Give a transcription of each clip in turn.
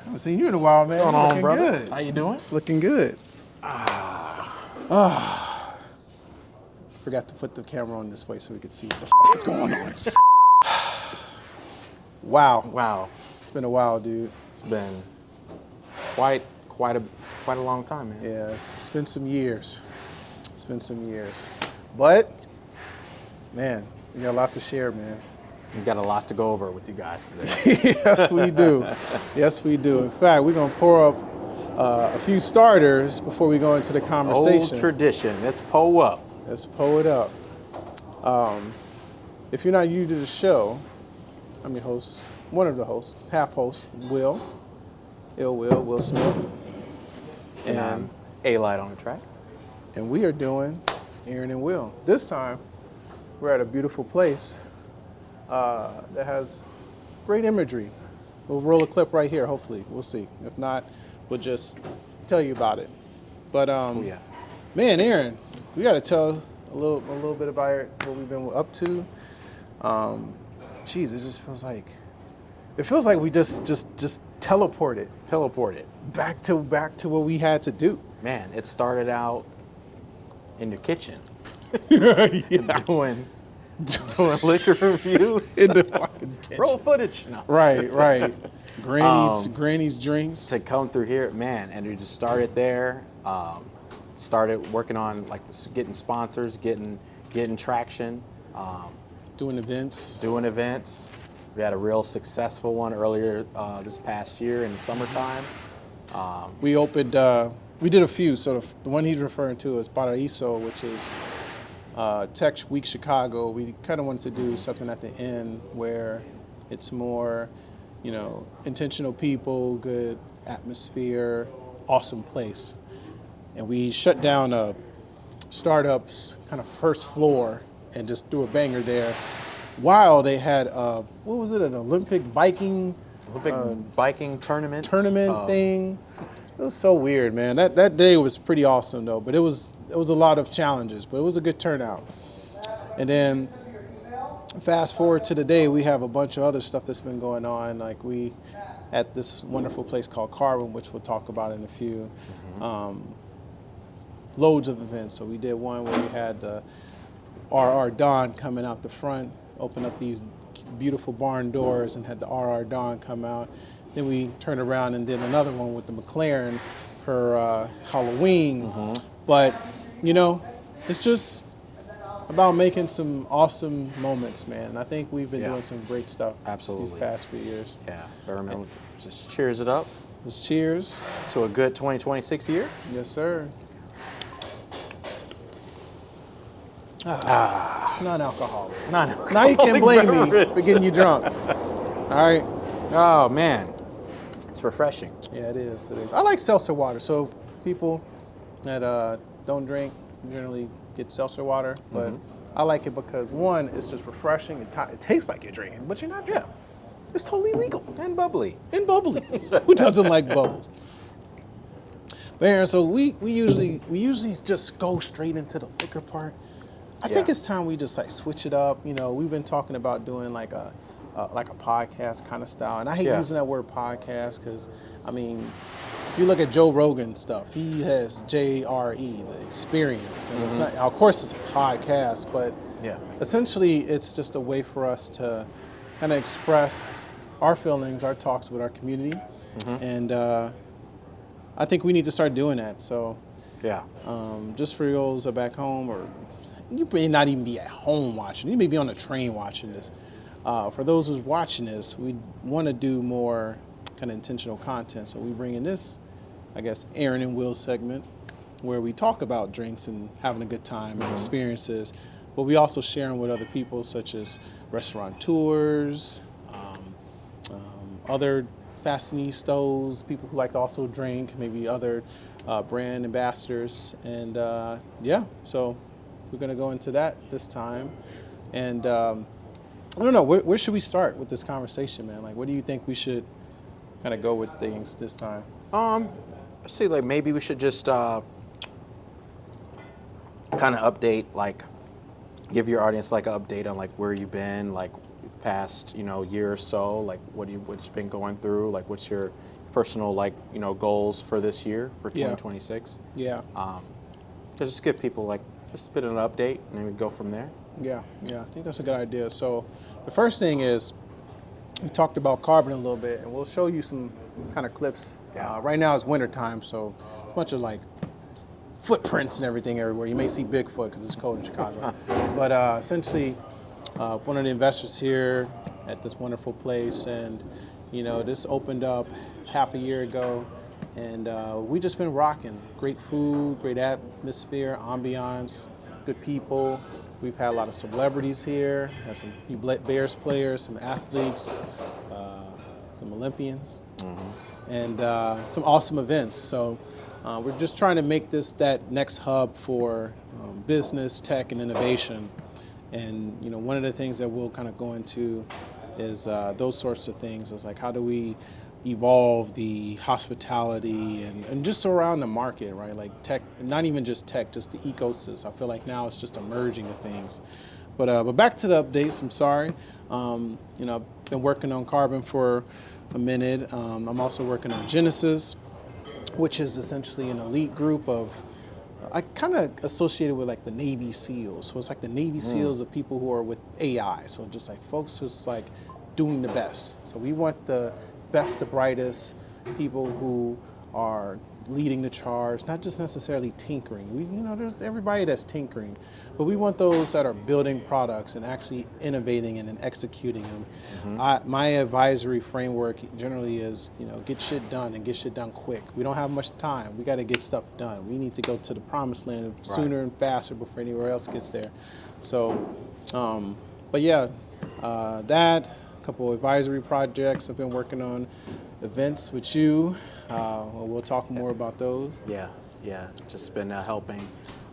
haven't seen you in a while, man. What's going on, looking brother? Good. How you doing? Looking good. Forgot to put the camera on this way so we could see what the fuck is going on. Wow. Wow, It's been a while, dude. it's been quite a long time, man. Yeah, it's been some years. It's been some years. But, man, we got a lot to share, man. We got a lot to go over with you guys today. Yes, we do. Yes, we do. In fact, we're going to pour up a few starters before we go into the conversation. Old tradition. Let's pull up. Let's pull it up. If you're not new to the show, I'm your host, one of the hosts, half host, Will Smith. And I'm A-Light on the track. And we are doing Aaron and Will. This time, we're at a beautiful place that has great imagery. We'll roll a clip right here, hopefully. We'll see. If not, we'll just tell you about it. But, Yeah. man, Aaron, we got to tell a little bit about what we've been up to. Geez, it just feels like we just teleported Teleported. back to what we had to do. Man, it started out in your kitchen. Yeah. Doing liquor reviews. In the fucking kitchen. Roll footage. No. Right. Granny's drinks. To come through here, man, and it just started there. Started working on like getting sponsors, getting traction, Doing events. doing events. We had a real successful one earlier this past year in the summertime. We opened, we did a few. So the one he's referring to is Paraíso, which is Tech Week Chicago. We kind of wanted to do something at the end where it's more, intentional people, good atmosphere, awesome place. And we shut down a startup's kind of first floor and just threw a banger there while they had, what was it, an Olympic biking biking tournament thing. It was so weird, man. That day was pretty awesome though, but it was a lot of challenges, but it was a good turnout. And then fast forward to today, we have a bunch of other stuff that's been going on. Like we at this wonderful place called Carbon, which we'll talk about in a few. Loads of events. So we did one where we had the RR Dawn coming out the front, open up these beautiful barn doors and had the RR Dawn come out. Then we turned around and did another one with the McLaren for Halloween. But, it's just about making some awesome moments, man. I think we've been doing some great stuff Absolutely. these past few years. Yeah, but remember, just cheers it up Just cheers. to a good 2026 year. Yes, sir. Non-alcoholic. Now you can't blame me for getting you drunk. All right. Oh man, it's refreshing. Yeah, it is. I like seltzer water. So people that don't drink generally get seltzer water, but I like it because one, it's just refreshing. It tastes like you're drinking, but you're not drinking. It's totally legal And bubbly. and bubbly. Who doesn't like bubbles? But Aaron, so we usually just go straight into the liquor part. I think it's time we just like switch it up. We've been talking about doing like a podcast kind of style, and I hate using that word podcast because, if you look at Joe Rogan stuff, he has JRE, the experience. And it's not, of course, it's a podcast, but essentially it's just a way for us to kind of express our feelings, our talks with our community, and I think we need to start doing that. So, just for those who are back home, or you may not even be at home watching, you may be on a train watching this. For those who's watching this, we want to do more kind of intentional content. So we bring in this, I guess, Aaron and Will segment, where we talk about drinks and having a good time and experiences, but we also share them with other people, such as restaurateurs, other fashionistas, people who like to also drink, maybe other brand ambassadors, and so we're going to go into that this time. And I don't know, where should we start with this conversation, man? Like, what do you think we should kind of go with things this time? Let's see, like maybe we should just kind of update, like give your audience like an update on like where you've been, like past, year or so? Like, what's been going through? Like, what's your personal, like, goals for this year, for 2026? Yeah. Just give people, like, just a bit of an update, and then we go from there. Yeah. I think that's a good idea. So the first thing is, we talked about carbon a little bit, and we'll show you some kind of clips. Yeah. Right now it's winter time, so it's a bunch of like footprints and everything everywhere. You may see Bigfoot because it's cold in Chicago. But essentially, one of the investors here at this wonderful place, and this opened up half a year ago, and we just been rocking. Great food, great atmosphere, ambiance, good people. We've had a lot of celebrities here, had some few Bears players, some athletes, some Olympians, and some awesome events. So we're just trying to make this that next hub for business, tech, and innovation. And one of the things that we'll kind of go into is those sorts of things. Is like, how do we evolve the hospitality and just around the market, right? Like tech, not even just tech, just the ecosystem. I feel like now it's just emerging of things. But back to the updates. I'm sorry. I've been working on carbon for a minute. I'm also working on Genesys, which is essentially an elite group of, I kind of associated with like the Navy SEALs. So it's like the Navy SEALs of people who are with AI. So just like folks who's like doing the best. So we want the best, the brightest people who are leading the charge, not just necessarily tinkering. There's everybody that's tinkering, but we want those that are building products and actually innovating and then executing them. My advisory framework generally is, get shit done and get shit done quick. We don't have much time. We got to get stuff done. We need to go to the promised land sooner and faster before anywhere else gets there. So, but yeah, that. Couple advisory projects. I've been working on events with you. We'll talk more about those. Yeah. Just been helping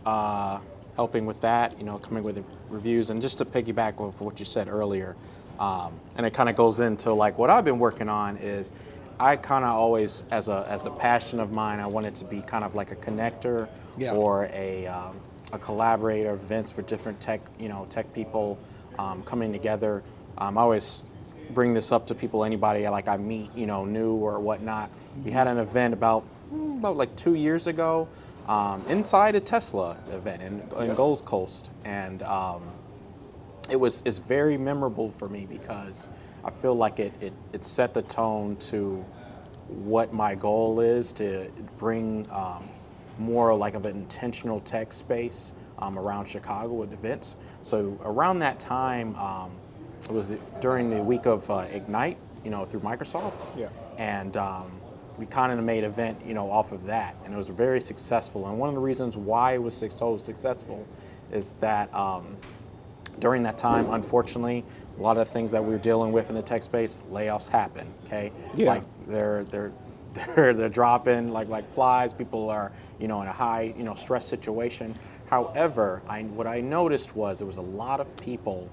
with that. Coming with the reviews, and just to piggyback off what you said earlier, and it kind of goes into like what I've been working on is, I kind of always, as a passion of mine, I wanted to be kind of like a connector or a collaborator, events for different tech people coming together. I always bring this up to people, anybody like I meet, new or whatnot. We had an event about like 2 years ago inside a Tesla event in Gold Coast, and it's very memorable for me because I feel like it set the tone to what my goal is, to bring more like of an intentional tech space around Chicago with events. So around that time, it was during the week of Ignite, through Microsoft. Yeah. And we kind of made an event, off of that, and it was very successful. And one of the reasons why it was so successful is that during that time, unfortunately, a lot of the things that we were dealing with in the tech space, layoffs happen. Okay. Yeah. Like they're dropping like flies. People are, in a high, stress situation. However, what I noticed was there was a lot of people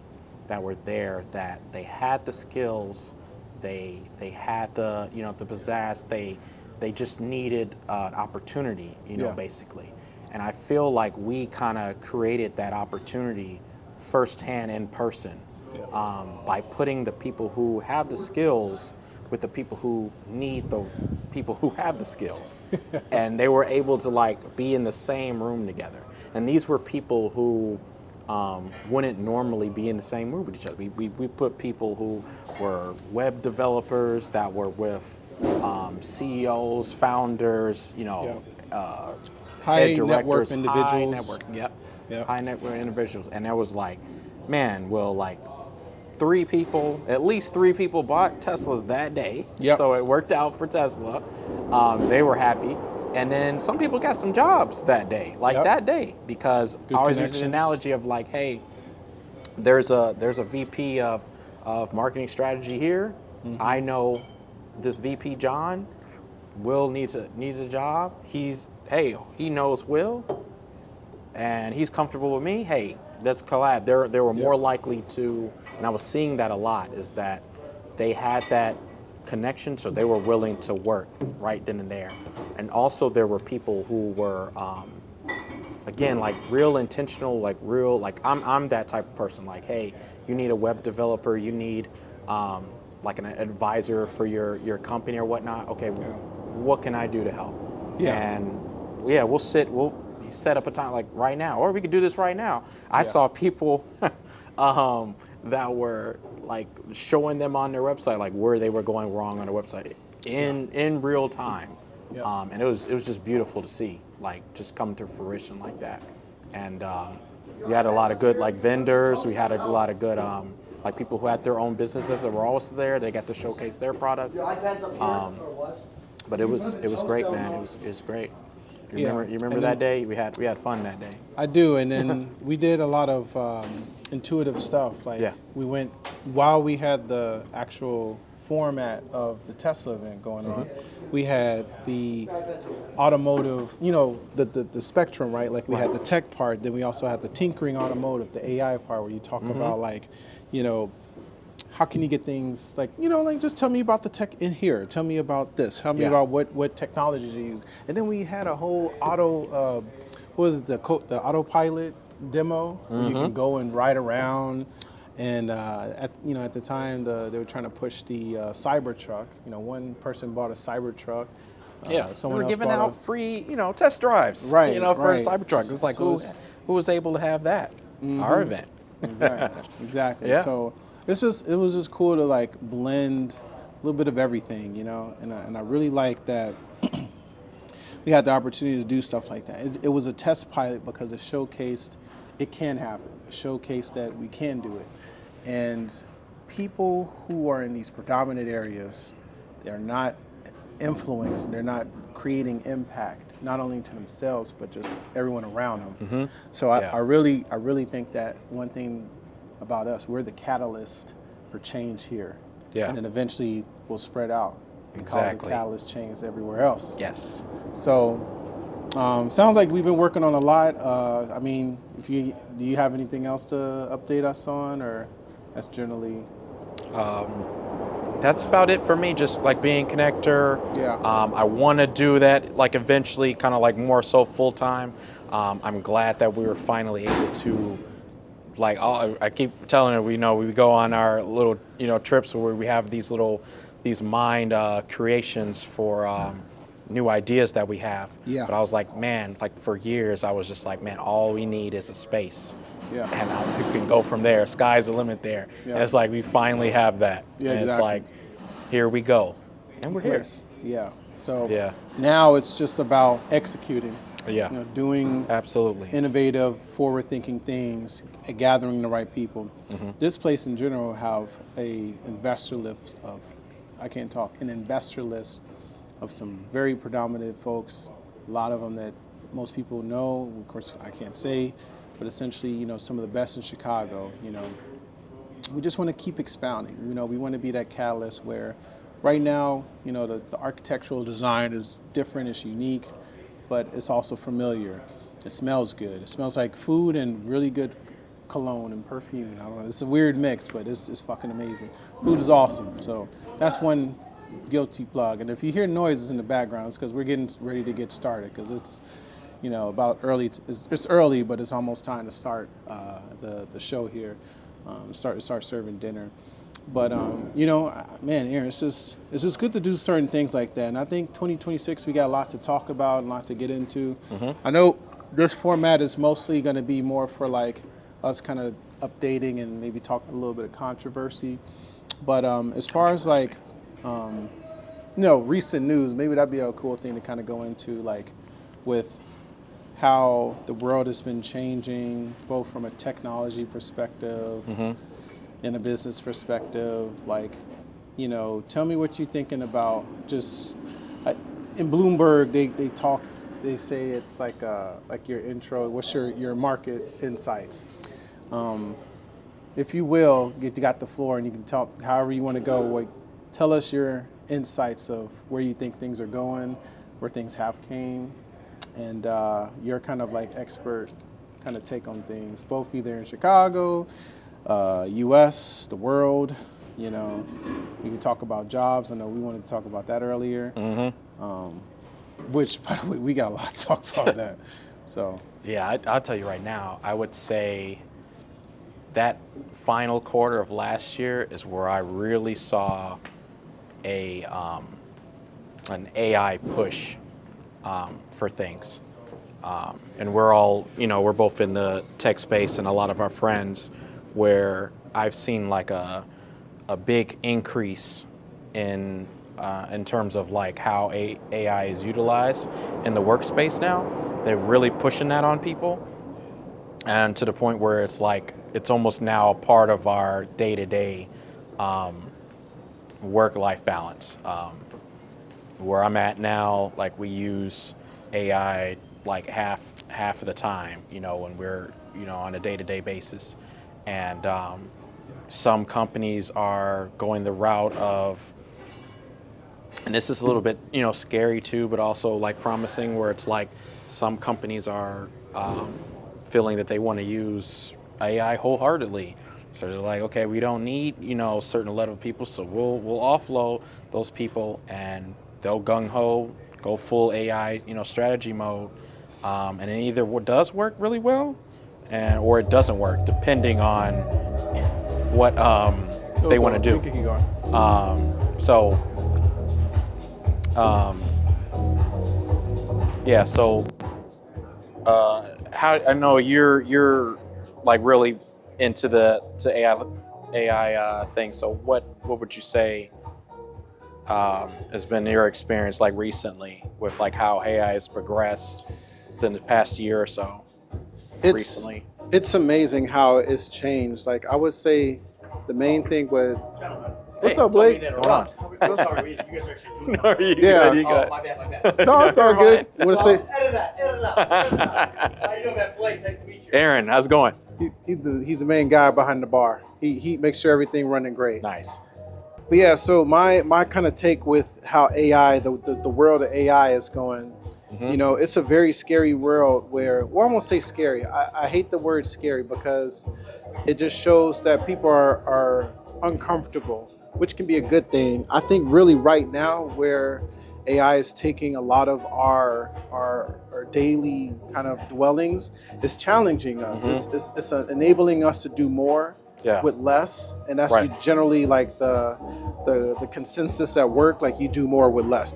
that were there that they had the skills, they had the the pizzazz, they just needed an opportunity, basically. And I feel like we kind of created that opportunity firsthand in person by putting the people who have the skills with the people who need the people who have the skills. And they were able to like be in the same room together. And these were people who wouldn't normally be in the same room with each other. We put people who were web developers that were with CEOs, founders, high directors, network individuals. High network individuals. And there was like, man, well, like at least three people bought Teslas that day. Yep. So it worked out for Tesla. They were happy. And then some people got some jobs that day, that day, because I always use an analogy of like, hey, there's a VP of marketing strategy here. I know this VP John. Will needs a job. He knows Will, and he's comfortable with me. Hey, let's collab. They were more likely to, and I was seeing that a lot, is that they had that connection, so they were willing to work right then and there. And also there were people who were again, like real intentional, like real, like I'm that type of person. Like, hey, you need a web developer, you need like an advisor for your company or whatnot. Okay, what can I do to help? Yeah. And yeah, we'll set up a time like right now, or we could do this right now. I saw people that were like showing them on their website, like where they were going wrong on their website in real time. Yeah. And it was just beautiful to see, like just come to fruition like that. And we had a lot of good like vendors. We had a lot of good like people who had their own businesses that were also there. They got to showcase their products. But it was great, man. It was great. You remember that day? We had fun that day. I do, and then we did a lot of intuitive stuff. Like we went while we had the actual format of the Tesla event going on. We had the automotive, the spectrum, right? Like we had the tech part, then we also had the tinkering automotive, the AI part, where you talk about like, how can you get things like, like just tell me about the tech in here. Tell me about this. Tell me about what technologies you use. And then we had a whole the autopilot demo where you can go and ride around. And at the time they were trying to push the Cybertruck. One person bought a Cybertruck. Someone we were giving out free, test drives. Right. For a Cybertruck. It's like who was able to have that? Our event. Exactly. Yeah. So it was just cool to like blend a little bit of everything, and I really like that we had the opportunity to do stuff like that. It was a test pilot because it showcased it can happen. It showcased that we can do it. And people who are in these predominant areas, they're not influenced, they're not creating impact, not only to themselves, but just everyone around them. So I really think that one thing about us, we're the catalyst for change here. And then eventually we'll spread out and cause the catalyst change everywhere else. Yes. So sounds like we've been working on a lot. I mean, do you have anything else to update us on, or that's generally? That's about it for me. Just like being connector. Yeah. I want to do that like eventually, kind of like more so full time. I'm glad that we were finally able to. Like I keep telling her, we go on our little trips where we have these mind creations for new ideas that we have. Yeah. But I was like, man, like for years I was just like, man, all we need is a space. Yeah. And we can go from there. Sky's the limit there. Yeah. And it's like we finally have that. Yeah, and exactly. It's like, here we go, and we're here. Yes. Yeah. So now it's just about executing. Yeah. Doing absolutely innovative, forward-thinking things, and gathering the right people. This place in general have an investor list of some very predominant folks. A lot of them that most people know. Of course, I can't say, but essentially, some of the best in Chicago. We just want to keep expounding. We want to be that catalyst where, right now, the architectural design is different, it's unique, but it's also familiar. It smells good. It smells like food and really good cologne and perfume. I don't know. It's a weird mix, but it's fucking amazing. Food is awesome. So that's one guilty plug. And if you hear noises in the background, it's because we're getting ready to get started. Because it's, about early. It's early, but it's almost time to start the show here. Start serving dinner. But man, Aaron, it's just good to do certain things like that. And I think 2026 we got a lot to talk about and a lot to get into. I know this format is mostly going to be more for like us kind of updating and maybe talking a little bit of controversy. But as far as like recent news, maybe that'd be a cool thing to kind of go into, like with how the world has been changing, both from a technology perspective. In a business perspective, like, tell me what you're thinking about. Just in Bloomberg, they say it's like your intro. What's your market insights? If you will, you got the floor and you can talk however you want to go. Like, tell us your insights of where you think things are going, where things have came, and your kind of like expert kind of take on things, both either in Chicago, U.S., the world. We can talk about jobs. I know we wanted to talk about that earlier. Which, by the way, we got a lot to talk about that. So Yeah, I'll tell you right now, I would say that final quarter of last year is where I really saw a an AI push for things. And we're all, we're both in the tech space, and a lot of our friends where I've seen like a big increase in terms of like how AI is utilized in the workspace now. They're really pushing that on people, and to the point where it's like it's almost now a part of our day-to-day work-life balance. Where I'm at now, like we use AI like half of the time, when we're on a day-to-day basis, and some companies are going the route of, and this is a little bit scary too, but also like promising, where it's like some companies are feeling that they want to use AI wholeheartedly. So they're like, okay, we don't need a certain level of people, so we'll offload those people, and they'll gung ho go full AI strategy mode, and it either does work really well, or it doesn't work, depending on what they want to do. Keep going. Yeah. So how I know you're like really into the AI thing. So what would you say has been your experience like recently with like how AI has progressed in the past year or so? Recently, it's amazing how it's changed. Like I would say, the main thing with what's up, Blake? What's going on? Sorry, you guys are actually doing No, you Yeah. good, you good. my bad. No, it's all good. You want to say Edit that. How you doing, man? Blake, nice to meet you. Aaron, how's it going? he's the main guy behind the bar. He makes sure everything running great. Nice. But yeah, so my kind of take with how AI, the world of AI is going, it's a very scary world where, well, I won't say scary. I hate the word scary because it just shows that people are uncomfortable, which can be a good thing. I think really right now where AI is taking a lot of our daily kind of dwellings, it's challenging us. It's enabling us to do more with less, and that's generally like the consensus at work. Like you do more with less,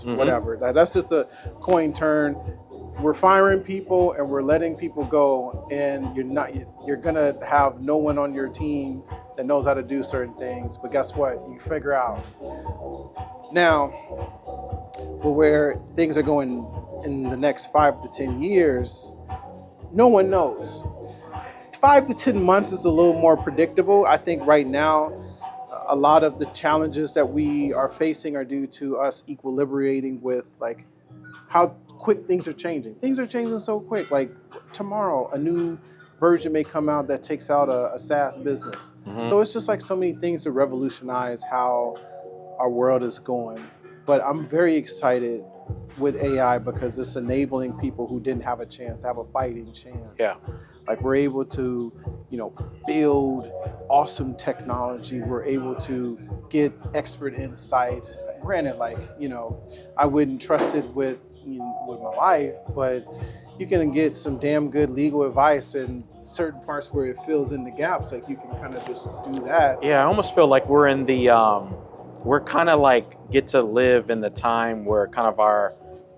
whatever. That's just a coin turn. We're firing people and we're letting people go, and you're gonna have no one on your team that knows how to do certain things. But guess what? You figure out. Now, where things are going in the next 5 to 10 years, no one knows. 5 to 10 months is a little more predictable. I think right now, a lot of the challenges that we are facing are due to us equilibrating with like how quick things are changing. Things are changing so quick. Like tomorrow, a new version may come out that takes out a SaaS business. So it's just like so many things to revolutionize how our world is going. But I'm very excited with AI because it's enabling people who didn't have a chance to have a fighting chance. Yeah. Like we're able to, build awesome technology. We're able to get expert insights. Granted, I wouldn't trust it with my life, but you can get some damn good legal advice in certain parts where it fills in the gaps. Like you can kind of just do that. Yeah, I almost feel like we're in the, we're kind of like get to live in the time where kind of our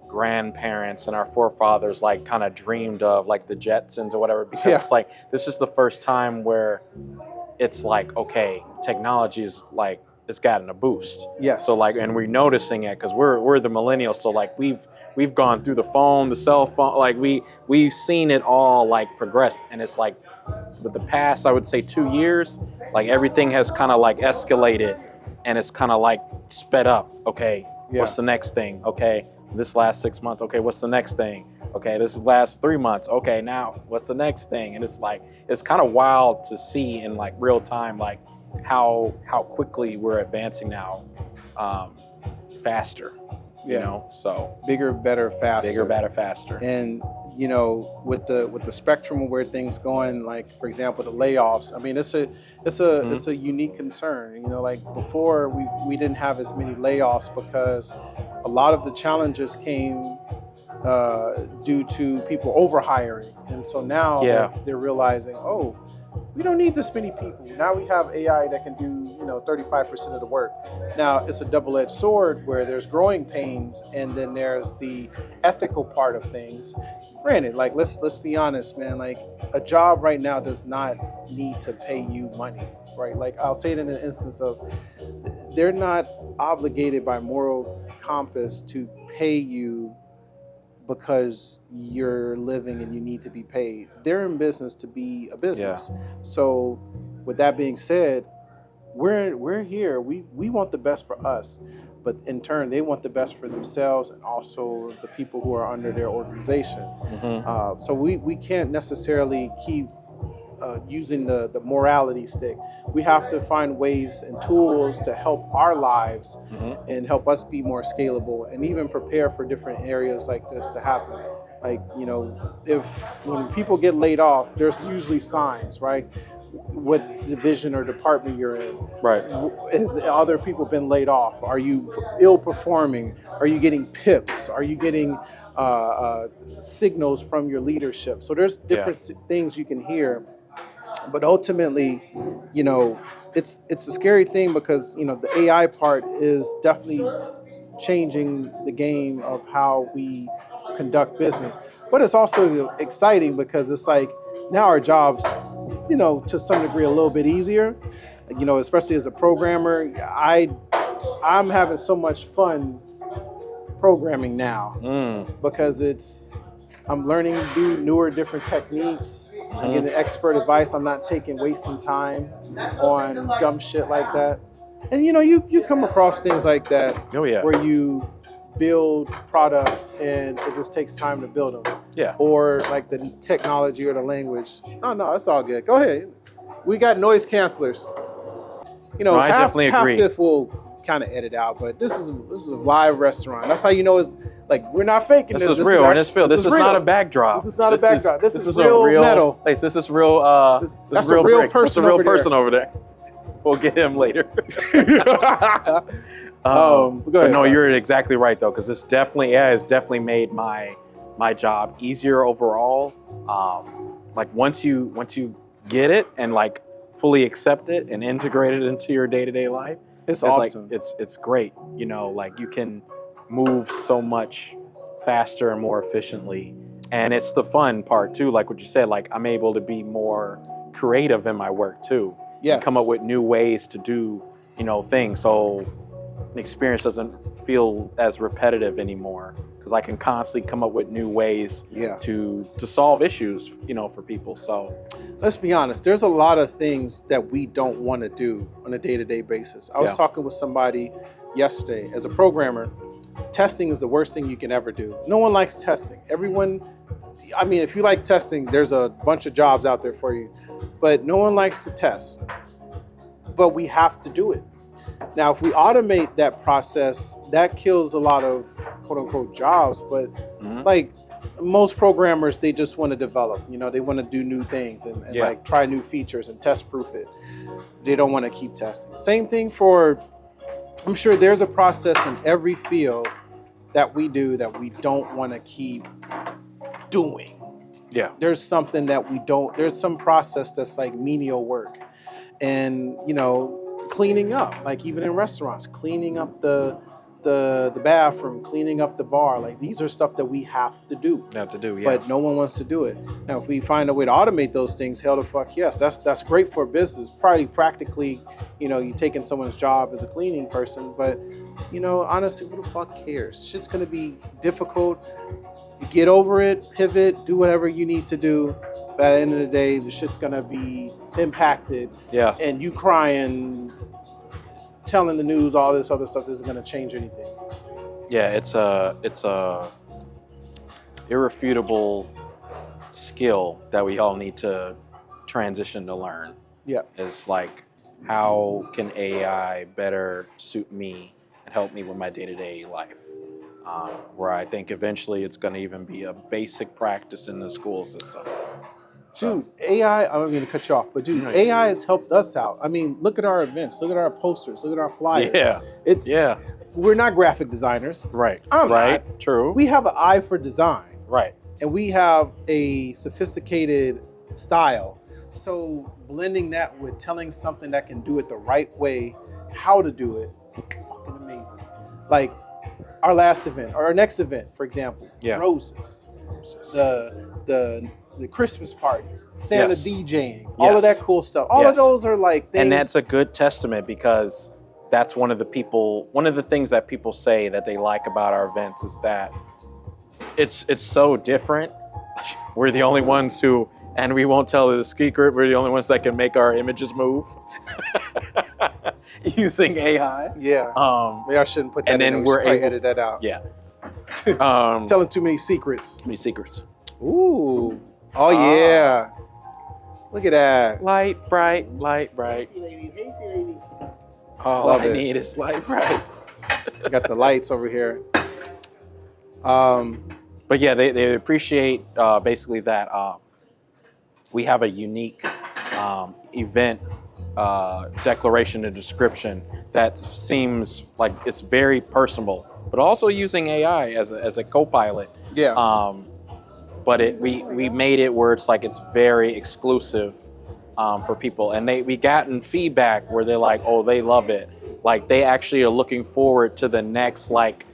grandparents and our forefathers like kind of dreamed of, like the Jetsons or whatever, because it's like this is the first time where it's like, okay, technology's like it's gotten a boost. Yes. So like, and we're noticing it because we're the millennials. So like we've gone through the phone, the cell phone, like we've seen it all like progress, and it's like with the past, I would say 2 years, like everything has kind of like escalated, and it's kind of like sped up. Okay, what's the next thing? Okay, this last 6 months. Okay, what's the next thing? Okay, this is last 3 months. Okay, now what's the next thing? And it's like it's kind of wild to see in like real time, like how quickly we're advancing now, faster. So bigger, better, faster. Bigger, better, faster. And with the spectrum of where things going, like for example, the layoffs. I mean, it's a unique concern. Like before, we didn't have as many layoffs because a lot of the challenges came due to people overhiring. And so now they're realizing, oh, we don't need this many people. Now we have AI that can do, 35% of the work. Now it's a double-edged sword where there's growing pains, and then there's the ethical part of things. Granted, like let's be honest, man. Like a job right now does not need to pay you money, right? Like I'll say it in an instance of they're not obligated by moral compass to pay you because you're living and you need to be paid. They're in business to be a business. Yeah. So with that being said, we're here. We want the best for us, but in turn they want the best for themselves and also the people who are under their organization. Mm-hmm. So we can't necessarily keep using the morality stick. We have to find ways and tools to help our lives and help us be more scalable and even prepare for different areas like this to happen. Like, if when people get laid off, there's usually signs, right? What division or department you're in. Right. Has other people been laid off? Are you ill performing? Are you getting pips? Are you getting signals from your leadership? So there's different things you can hear. But ultimately, it's a scary thing because, the AI part is definitely changing the game of how we conduct business. But it's also exciting because it's like now our jobs, to some degree a little bit easier, especially as a programmer. I'm having so much fun programming now because I'm learning to do newer, different techniques. I'm getting expert advice. I'm not wasting time on dumb shit like that. And you come across things like that where you build products and it just takes time to build them. Yeah. Or like the technology or the language. No, that's all good. Go ahead. We got noise cancelers. No, I definitely agree. Half will kind of edit out, but this is a live restaurant. That's how you know it's like we're not faking this. This is real, and it's real. This is not a backdrop. This is not a backdrop. This is real metal. Place. This is real. That's a real person. That's a real person over there. We'll get him later. Go ahead, no, you're exactly right though, because this has definitely made my job easier overall. Like once you get it and like fully accept it and integrate it into your day-to-day life, it's awesome. Like, it's great. Like you can move so much faster and more efficiently, and it's the fun part too. Like what you said, like I'm able to be more creative in my work too. Yes. And come up with new ways to do things. So the experience doesn't feel as repetitive anymore because I can constantly come up with new ways to solve issues, for people. So let's be honest, there's a lot of things that we don't want to do on a day-to-day basis. I was talking with somebody yesterday. As a programmer, testing is the worst thing you can ever do. No one likes testing. If you like testing, there's a bunch of jobs out there for you, but no one likes to test. But we have to do it. Now, if we automate that process, that kills a lot of quote unquote jobs, but like most programmers, they just want to develop, they want to do new things and like try new features and test proof it. They don't want to keep testing. Same thing I'm sure there's a process in every field that we do that we don't want to keep doing. Yeah. There's something that there's some process that's like menial work. And, cleaning up, like even in restaurants, cleaning up the bathroom, cleaning up the bar. Like these are stuff that we have to do. But no one wants to do it. Now, if we find a way to automate those things, hell the fuck yes. That's great for business. Probably practically, you taking someone's job as a cleaning person. But, honestly, who the fuck cares? Shit's going to be difficult. Get over it, pivot, do whatever you need to do. But at the end of the day, the shit's going to be impacted. Yeah. And you crying, telling the news, all this other stuff isn't going to change anything. Yeah, it's a irrefutable skill that we all need to transition to learn. Yeah. It's like, how can AI better suit me and help me with my day-to-day life? Where I think eventually it's going to even be a basic practice in the school system. Dude, AI, I don't mean to cut you off, but dude, AI has helped us out. Look at our events, look at our posters, look at our flyers. we're not graphic designers. Right. I'm right. not. True. We have an eye for design. right. And we have a sophisticated style. So blending that with telling something that can do it the right way, how to do it, fucking amazing. Like our last event, or our next event, for example, Yeah. roses, the Christmas party, Santa Yes. DJing, all of Yes. that cool stuff. All of Yes. those are like things. And that's a good testament because that's one of the things that people say that they like about our events is that it's so different. We're the only ones who, and we won't tell the secret, we're the only ones that can make our images move using AI. yeah. Maybe I shouldn't put that and in then there. We should we're probably able- edit that out. Yeah. Telling too many secrets. Many secrets. Ooh. Oh yeah. Look at that. Light, bright, light, bright. All Love I it. need is light, bright. We got the lights over here. But yeah, they appreciate basically that we have a unique event declaration and description that seems like it's very personable, but also using AI as a co-pilot. Yeah. But we made it where it's like it's very exclusive for people, and we gotten feedback where they're like, oh, they love it. Like they actually are looking forward to the next like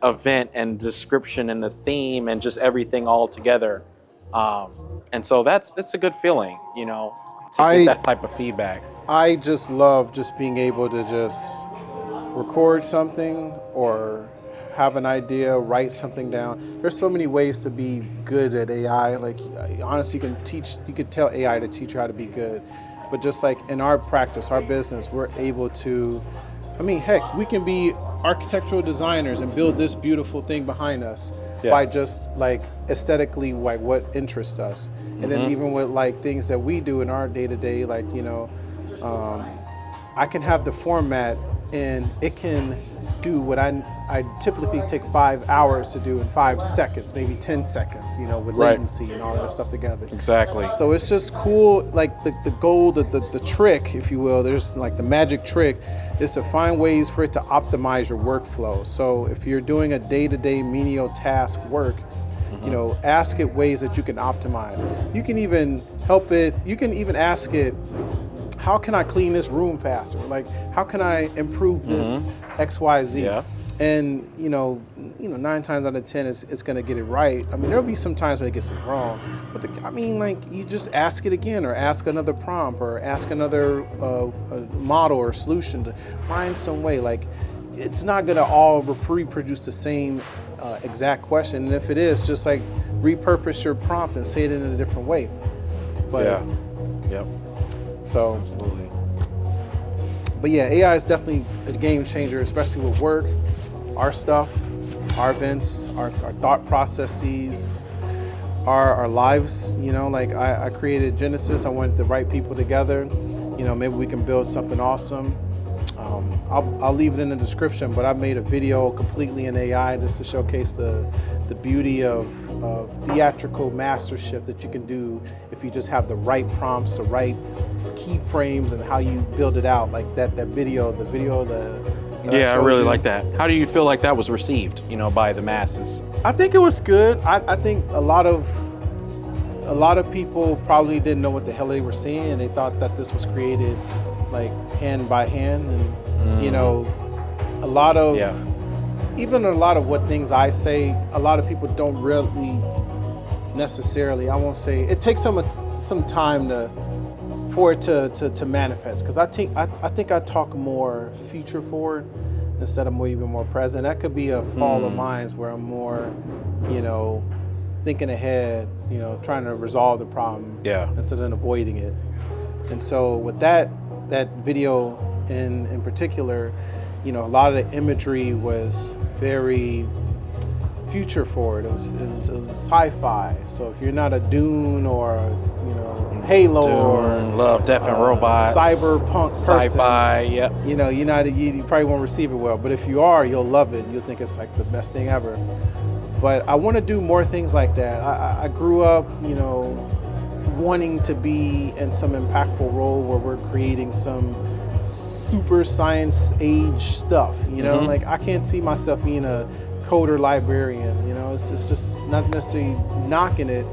event and description and the theme and just everything all together. And so that's a good feeling, you know, to get that type of feedback. I just love just being able to just record something or have an idea, write something down. There's so many ways to be good at AI. Like honestly, you could tell AI to teach you how to be good. But just like in our practice, our business, we're able to, I mean, heck, we can be architectural designers and build this beautiful thing behind us by just like aesthetically, like what interests us. And then even with like things that we do in our day-to-day, like, you know, I can have the format and it can do what I typically take 5 hours to do in 5 seconds, maybe 10 seconds, you know, with latency and all that stuff together. Exactly. So it's just cool, like the goal, the trick, if you will, there's like the magic trick is to find ways for it to optimize your workflow. So if you're doing a day-to-day menial task work, you know, ask it ways that you can optimize. You can even help it, you can even ask it, how can I clean this room faster? Like, how can I improve this X, Y, Z? Yeah. And you know, 9 times out of 10, it's gonna get it right. I mean, there'll be some times when it gets it wrong, but I mean, like, you just ask it again, or ask another prompt, or ask another model or solution to find some way. Like, it's not gonna all reproduce the same exact question, and if it is, just like repurpose your prompt and say it in a different way. But Yep. so. Absolutely. But yeah, AI is definitely a game changer, especially with work, our stuff, our events, our thought processes, our lives. You know, like I created Genesys. I wanted the right people together. You know, maybe we can build something awesome. I'll leave it in the description, but I made a video completely in AI just to showcase the beauty of theatrical mastership that you can do if you just have the right prompts, the right keyframes, and how you build it out. Like that video, that Yeah, I showed really you. like that. How do you feel like that was received, you know, by the masses? I think it was good. I think a lot of people probably didn't know what the hell they were seeing, and they thought that this was created like hand by hand, and you know, a lot of even a lot of what things I say, a lot of people don't really necessarily. I won't say it takes some time for it to manifest, because I think I talk more future forward instead of even more present. That could be a fall of mine where I'm more, you know, thinking ahead, you know, trying to resolve the problem instead of avoiding it. And so with that video in particular, you know, a lot of the imagery was very future forward. It was sci-fi. So if you're not a Dune or you know, Halo or Love, Death and Robots, cyberpunk person, sci-fi, you know, you probably won't receive it well. But if you are, you'll love it. You'll think it's like the best thing ever. But I want to do more things like that. I grew up, you know, wanting to be in some impactful role where we're creating some super science age stuff, you know, like I can't see myself being a coder librarian, you know, it's just not necessarily knocking it,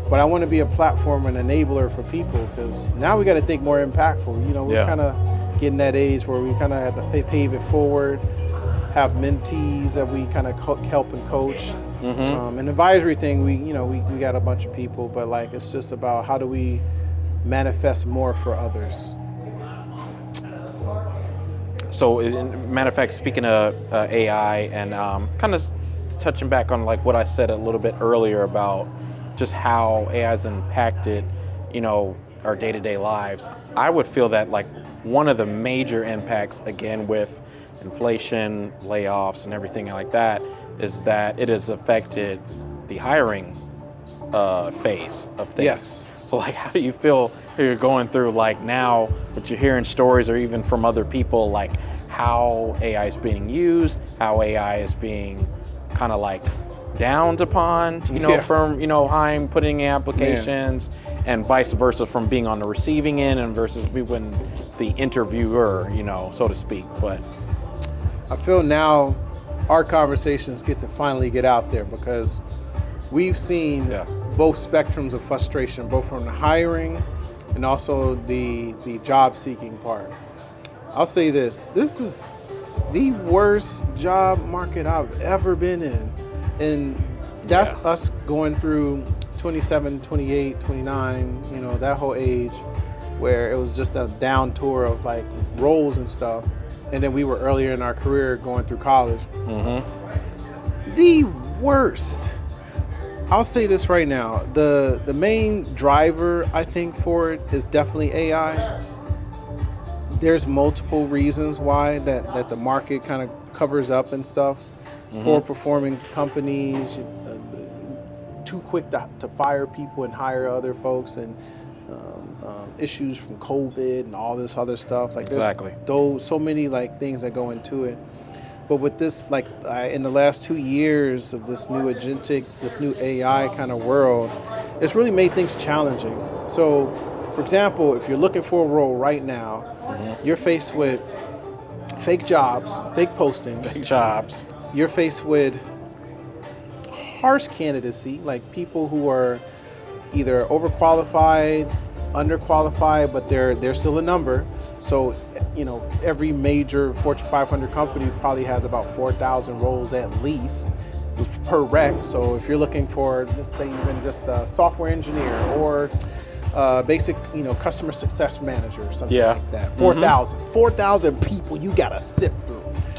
but I want to be a platform and enabler for people, because now we got to think more impactful, you know, we're kind of getting that age where we kind of have to pave it forward, have mentees that we kind of help and coach. An advisory thing, we got a bunch of people, but like it's just about how do we manifest more for others. So, matter of fact, speaking of AI and kind of touching back on like what I said a little bit earlier about just how AI has impacted, you know, our day-to-day lives, I would feel that like one of the major impacts, again, with inflation, layoffs, and everything like that, is that it has affected the hiring phase of things. Yes. So like, how do you feel you're going through like now, but you're hearing stories or even from other people, like how AI is being used, how AI is being kind of like downed upon, you know, from, you know, hiring, putting in applications, and vice versa from being on the receiving end and versus when the interviewer, you know, so to speak. But I feel now our conversations get to finally get out there, because we've seen both spectrums of frustration, both from the hiring and also the job seeking part. I'll say this is the worst job market I've ever been in. And that's us going through 27, 28, 29, you know, that whole age where it was just a down tour of like roles and stuff. And then we were earlier in our career going through college. The worst. I'll say this right now, the main driver I think for it is definitely AI. There's multiple reasons why that the market kind of covers up and stuff. Poor performing companies, too quick to fire people and hire other folks, and issues from COVID and all this other stuff. Like there's so many like things that go into it. But with this, like in the last 2 years of this new agentic, this new AI kind of world, it's really made things challenging. So, for example, if you're looking for a role right now, you're faced with fake jobs, fake postings. Fake jobs. You're faced with harsh candidacy, like people who are either overqualified, underqualified, but they're still a number. So, you know, every major Fortune 500 company probably has about 4,000 roles at least per rec. So if you're looking for, let's say, even just a software engineer or basic, you know, customer success manager or something like that, 4,000 people you gotta sift through.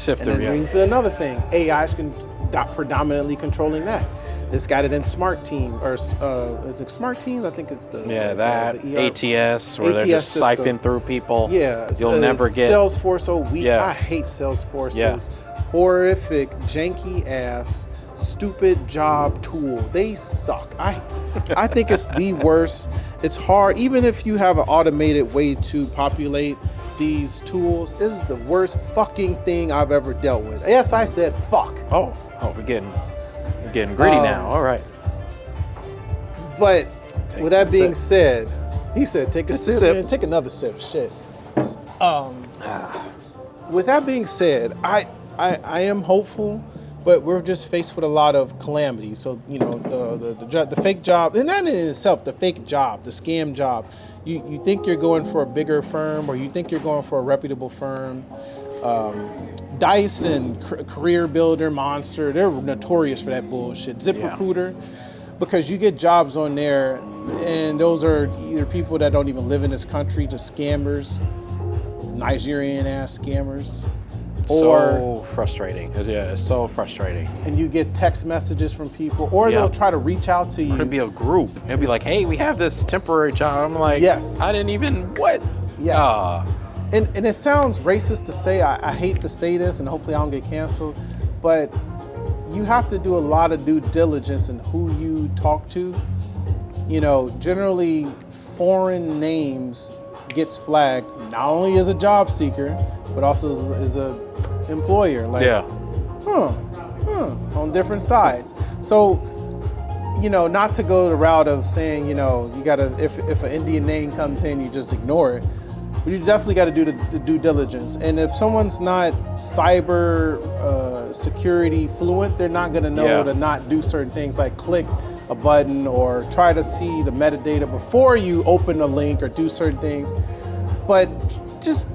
And then brings to another thing, AI's predominantly controlling that. This guy that in Smart Team, or is it Smart Teams? I think it's the ATS, where they're just siphoning through people. You'll never get Salesforce. So weak. I hate Salesforce's horrific, janky ass, stupid job tool. They suck. I think it's the worst. It's hard, even if you have an automated way to populate these tools. This is the worst fucking thing I've ever dealt with. Yes, I said fuck. Oh, we're getting greedy now. All right. But with that being said, he said, take a sip, man. Take another sip. Shit. With that being said, I am hopeful, but we're just faced with a lot of calamity. So, you know, the fake job, and that in itself, the fake job, the scam job. You think you're going for a bigger firm, or you think you're going for a reputable firm. Dice and Career Builder, Monster, they're notorious for that bullshit. ZipRecruiter, because you get jobs on there, and those are either people that don't even live in this country, just scammers, Nigerian ass scammers. So frustrating. Yeah, it's so frustrating. And you get text messages from people, or they'll try to reach out to you. It could be a group. It'll be like, hey, we have this temporary job. I'm like, I didn't even, what? Yes. And it sounds racist to say, I hate to say this, and hopefully I don't get canceled, but you have to do a lot of due diligence in who you talk to. You know, generally foreign names gets flagged not only as a job seeker, but also as a employer. Like, on different sides. So not to go the route of saying, you gotta, if an Indian name comes in, you just ignore it. But you definitely got to do the due diligence. And if someone's not cyber security fluent, they're not going to know to not do certain things like click a button or try to see the metadata before you open a link or do certain things. But just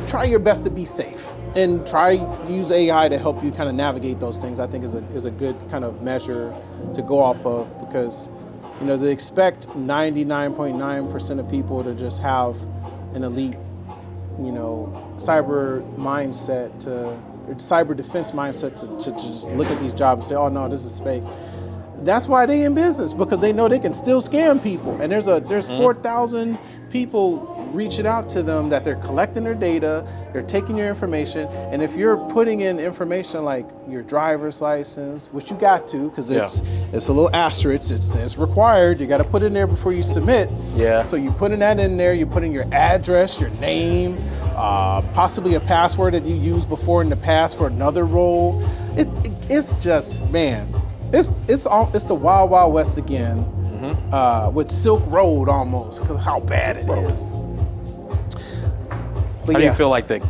try your best to be safe and try use AI to help you kind of navigate those things. I think is a good kind of measure to go off of, because they expect 99.9% of people to just have an elite, cyber mindset cyber defense mindset to just look at these jobs and say, oh no, this is fake. That's why they in business, because they know they can still scam people. And there's 4,000 people reaching out to them that they're collecting their data, they're taking your information, and if you're putting in information like your driver's license, which you got to, because it's a little asterisk, it says required, you got to put it in there before you submit. Yeah. So you're putting that in there, you're putting your address, your name, possibly a password that you used before in the past for another role. It's just, man, it's the Wild Wild West again, with Silk Road almost, because how bad it is. But How do you feel like the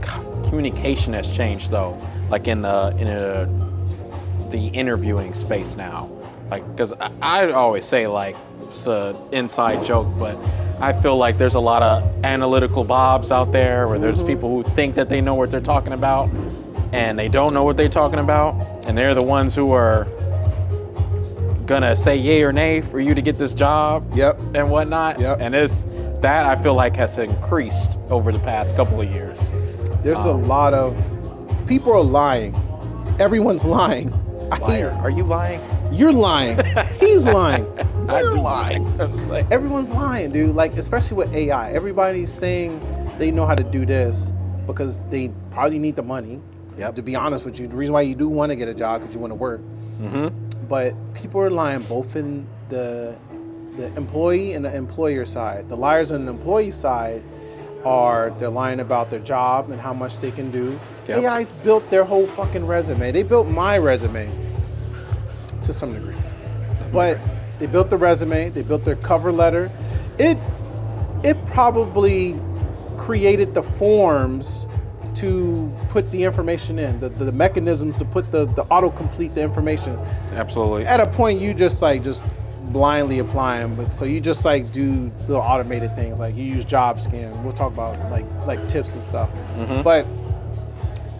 communication has changed though, like in the interviewing space now? Like, because I always say, like, it's an inside joke, but I feel like there's a lot of analytical bobs out there where there's people who think that they know what they're talking about and they don't know what they're talking about, and they're the ones who are gonna say yay or nay for you to get this job and whatnot. And that I feel like has increased over the past couple of years. There's a lot of people are lying. Everyone's lying. Liar. Are you lying? You're lying. He's lying. You're lying. Everyone's lying, dude. Like, especially with AI. Everybody's saying they know how to do this because they probably need the money. To be honest with you, the reason why you do want to get a job because you want to work. But people are lying both in the employee and the employer side. The liars on the employee side they're lying about their job and how much they can do. AI's built their whole fucking resume. They built my resume to some degree. But they built the resume, they built their cover letter. It probably created the forms to put the information in, the mechanisms to put the autocomplete the information. Absolutely. At a point you just blindly apply them, but so you just do little automated things, like you use JobScan. We'll talk about like tips and stuff. But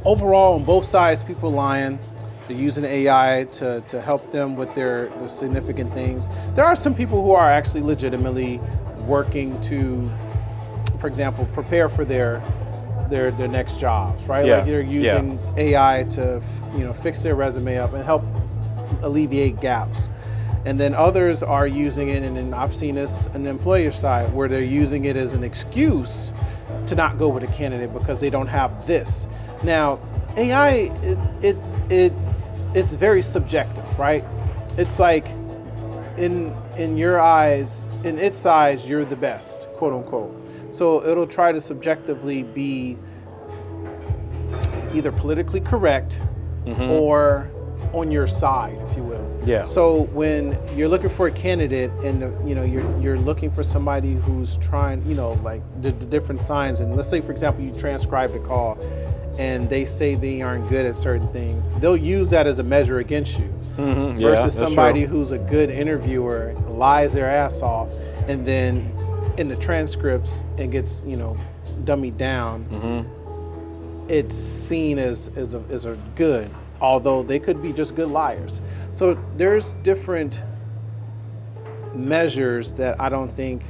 overall, on both sides, people are lying. They're using AI to help them with the significant things. There are some people who are actually legitimately working to, for example, prepare for their next jobs, right? Like they're using AI to fix their resume up and help alleviate gaps. And then others are using it, and I've seen this on the employer side, where they're using it as an excuse to not go with a candidate because they don't have this. Now, AI, it's very subjective, right? It's like in your eyes, in its eyes, you're the best, quote unquote. So it'll try to subjectively be either politically correct or on your side, if you will. So when you're looking for a candidate and you're looking for somebody who's trying, like the different signs, and let's say, for example, you transcribe the call and they say they aren't good at certain things, they'll use that as a measure against you. Versus somebody who's a good interviewer, lies their ass off, and then in the transcripts it gets dummied down. It's seen as a good, although they could be just good liars. So there's different measures that I don't think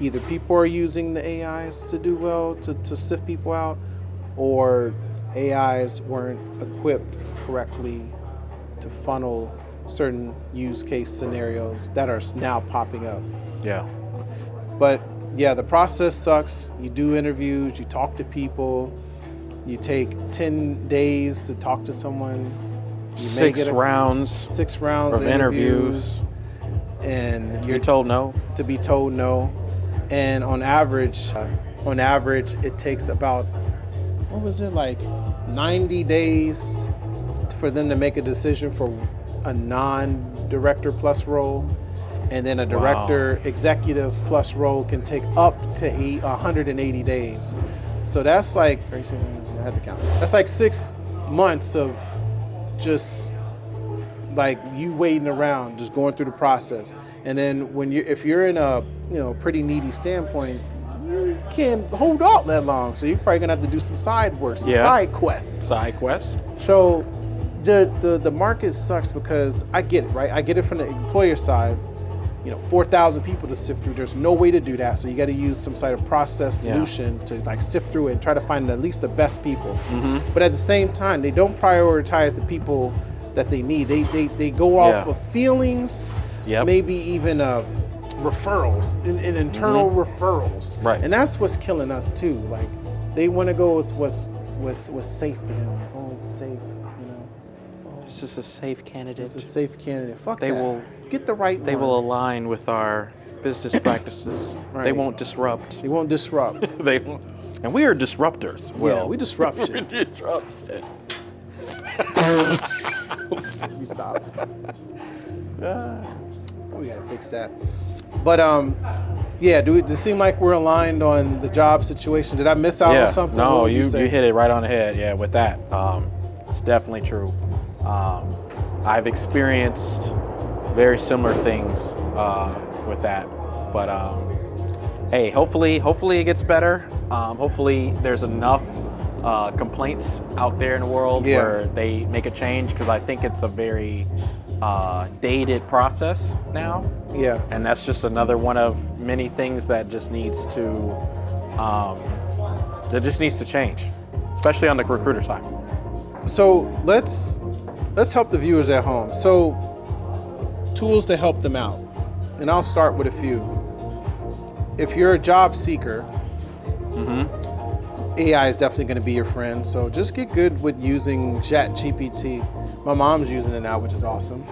either people are using the AIs to do well to sift people out, or AIs weren't equipped correctly to funnel certain use case scenarios that are now popping up. But the process sucks. You do interviews, you talk to people, you take 10 days to talk to someone. You may get 6 rounds of interviews. And you're told no. To be told no. And on average, it takes about, 90 days for them to make a decision for a non-director plus role, and then a director executive plus role can take up to 180 days. So that's like, I had to count. That's like 6 months of just like you waiting around, just going through the process. And then if you're in a pretty needy standpoint, you can't hold out that long. So you're probably gonna have to do some side work, some side quests. Side quests. So the market sucks because I get it, right? I get it from the employer side. 4,000 people to sift through. There's no way to do that. So you got to use some sort of process solution to like sift through it and try to find at least the best people. But at the same time, they don't prioritize the people that they need. They go off of feelings, maybe even referrals, in internal referrals. Right. And that's what's killing us too. Like they want to go with what's safe for them. Like, oh, it's safe. This is a safe candidate. It's a safe candidate. Fuck They that. will Get the right They one. will align with our business practices. Right. They won't disrupt. They won't disrupt. They won't. And we are disruptors. Yeah, we disrupt shit. disrupt shit. We stop. We gotta fix that. But yeah, does it seem like we're aligned on the job situation? Did I miss out on something? No, What would you say? hit it right on the head. Yeah, with that, it's definitely true. I've experienced very similar things with that, but hey, hopefully it gets better. Hopefully there's enough complaints out there in the world where they make a change, because I think it's a very dated process now. Yeah. And that's just another one of many things that just needs to change, especially on the recruiter side. So let's help the viewers at home. So tools to help them out, and I'll start with a few. If you're a job seeker, AI is definitely going to be your friend. So just get good with using ChatGPT. My mom's using it now, which is awesome.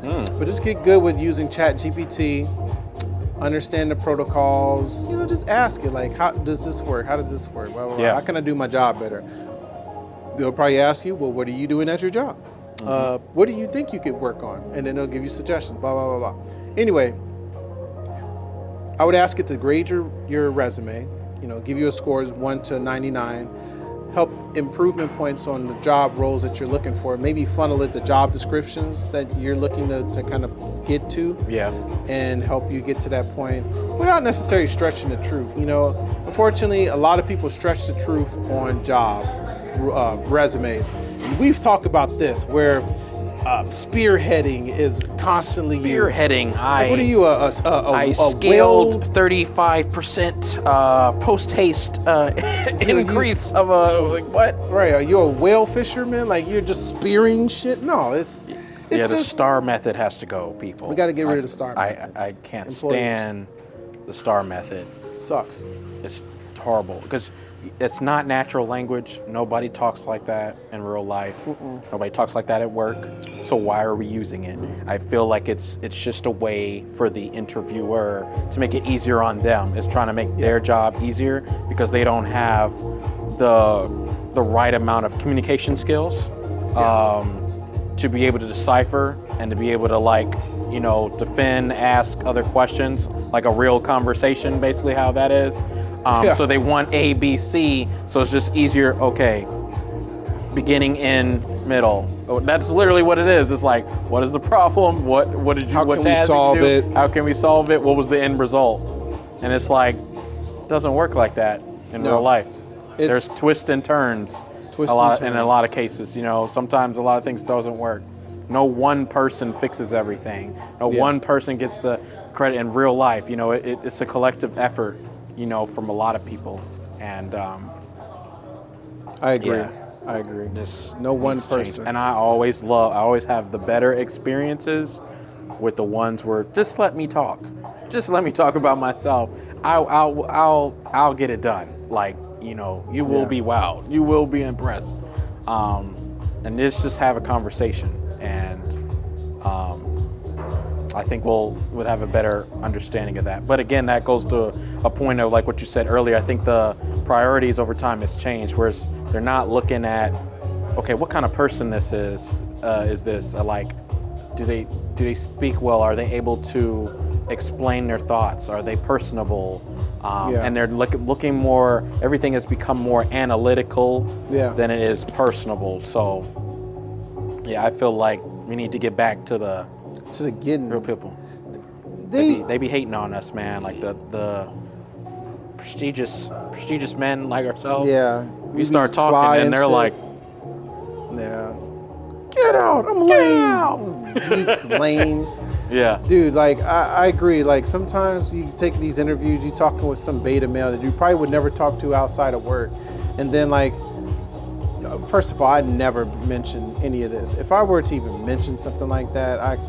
But just get good with using ChatGPT. Understand the protocols. Just ask it like, how does this work? How does this work? Blah, blah, blah. How can I do my job better? They'll probably ask you, well, what are you doing at your job? What do you think you could work on? And then they'll give you suggestions, blah, blah, blah, blah. Anyway, I would ask it to grade your resume, give you a score 1 to 99, help improvement points on the job roles that you're looking for, maybe funnel it the job descriptions that you're looking to kind of get to, and help you get to that point without necessarily stretching the truth. Unfortunately, a lot of people stretch the truth on job resumes. We've talked about this where spearheading is constantly used. Spearheading. Like, what are you, I scaled 35% post haste increase of what? Right? Are you a whale fisherman? Like you're just spearing shit? No, it's the just, star method has to go, people. We got to get rid of the star method. I can't Employers. stand the star method. Sucks. It's horrible because it's not natural language. Nobody talks like that in real life. Nobody talks like that at work. So why are we using it? I feel like it's just a way for the interviewer to make it easier on them. It's trying to make their job easier because they don't have the right amount of communication skills to be able to decipher and to be able to defend, ask other questions, like a real conversation, basically how that is. So they want A, B, C, so it's just easier, okay, beginning, end, middle. That's literally what it is. It's like, what is the problem? What did you, how what can we task solve did you do? it? How can we solve it? What was the end result? And it's like, it doesn't work like that in real life. There's twists and turns. In a lot of cases, sometimes a lot of things doesn't work. No one person fixes everything. No one person gets the credit in real life. It's a collective effort, from a lot of people. And I agree. I agree. No one person. And I always have the better experiences with the ones where just let me talk. Just let me talk about myself. I'll get it done. Like, you will be wowed. You will be impressed. And just have a conversation. And I think we'll have a better understanding of that. But again, that goes to a point of like what you said earlier. I think the priorities over time has changed, whereas they're not looking at, okay, what kind of person this is. Is this do they speak well? Are they able to explain their thoughts? Are they personable? And they're looking more. Everything has become more analytical than it is personable. So, yeah, I feel like we need to get back to the getting real people. They be hating on us, man. Like the prestigious men like ourselves. Yeah. We start talking and they're like, yeah. Get out! I'm lame. Geeks, lames. Yeah. Dude, like I agree. Like sometimes you take these interviews, you talking with some beta male that you probably would never talk to outside of work, and then like, first of all, I'd never mention any of this. If I were to even mention something like that,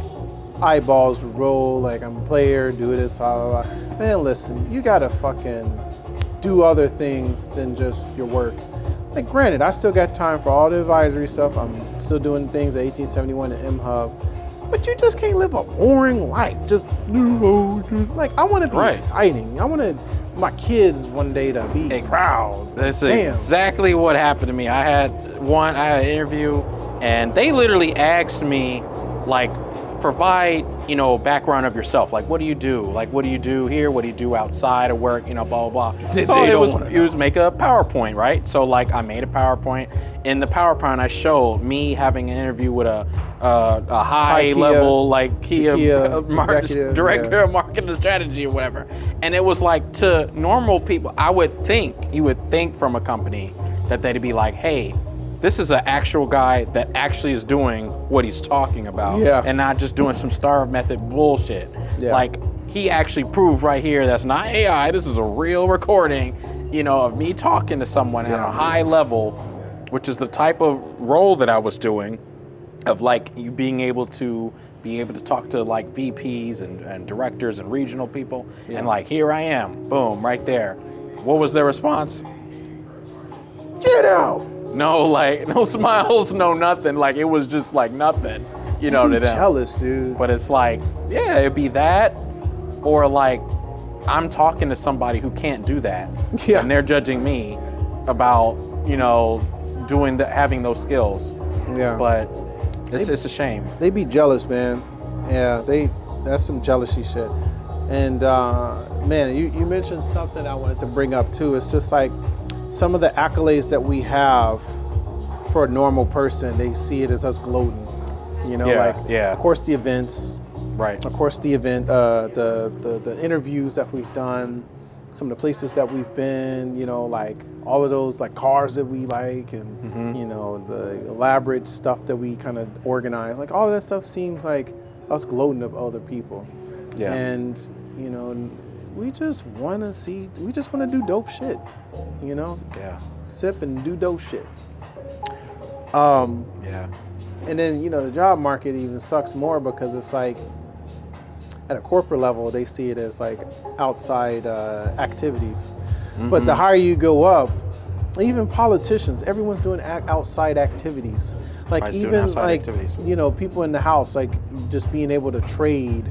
eyeballs would roll. Like I'm a player, do this, blah, blah, blah. Man, listen, you gotta fucking do other things than just your work. Like granted, I still got time for all the advisory stuff. I'm still doing things at 1871 and M-Hub. But you just can't live a boring life. Just like I want to be exciting. I want my kids one day to be proud. That's exactly what happened to me. I had an interview, and they literally asked me, like, provide, background of yourself. Like, what do you do? Like, what do you do here? What do you do outside of work? Blah, blah, blah. So it was make a PowerPoint, right? So like I made a PowerPoint. In the PowerPoint, I showed me having an interview with a high level, like Kia director of marketing and strategy or whatever. And it was like, to normal people, you would think from a company that they'd be like, hey, this is an actual guy that actually is doing what he's talking about and not just doing some star method bullshit. Like, he actually proved right here that's not AI, this is a real recording, of me talking to someone at a high level, which is the type of role that I was doing, of like you being able to talk to like VPs and directors and regional people. And like, here I am, boom, right there. What was their response? Get out! No, like, no smiles, no nothing. Like, it was just like nothing, to them. Jealous, dude. But it's like, yeah, it'd be that, or like, I'm talking to somebody who can't do that, and they're judging me about, having those skills. Yeah. But it's a shame. They be jealous, man. Yeah, that's some jealousy shit. And man, you mentioned something I wanted to bring up too. It's just like, some of the accolades that we have for a normal person, they see it as us gloating, of course the events, right? Of course the the interviews that we've done, some of the places that we've been, like all of those like cars that we like, and the elaborate stuff that we kind of organize, like all of that stuff seems like us gloating of other people, and we just want to do dope shit, sip and do dope shit. And then, the job market even sucks more because it's like, at a corporate level, they see it as like outside activities. But the higher you go up, even politicians, everyone's doing outside activities. Like even like, activities. People in the house, like just being able to trade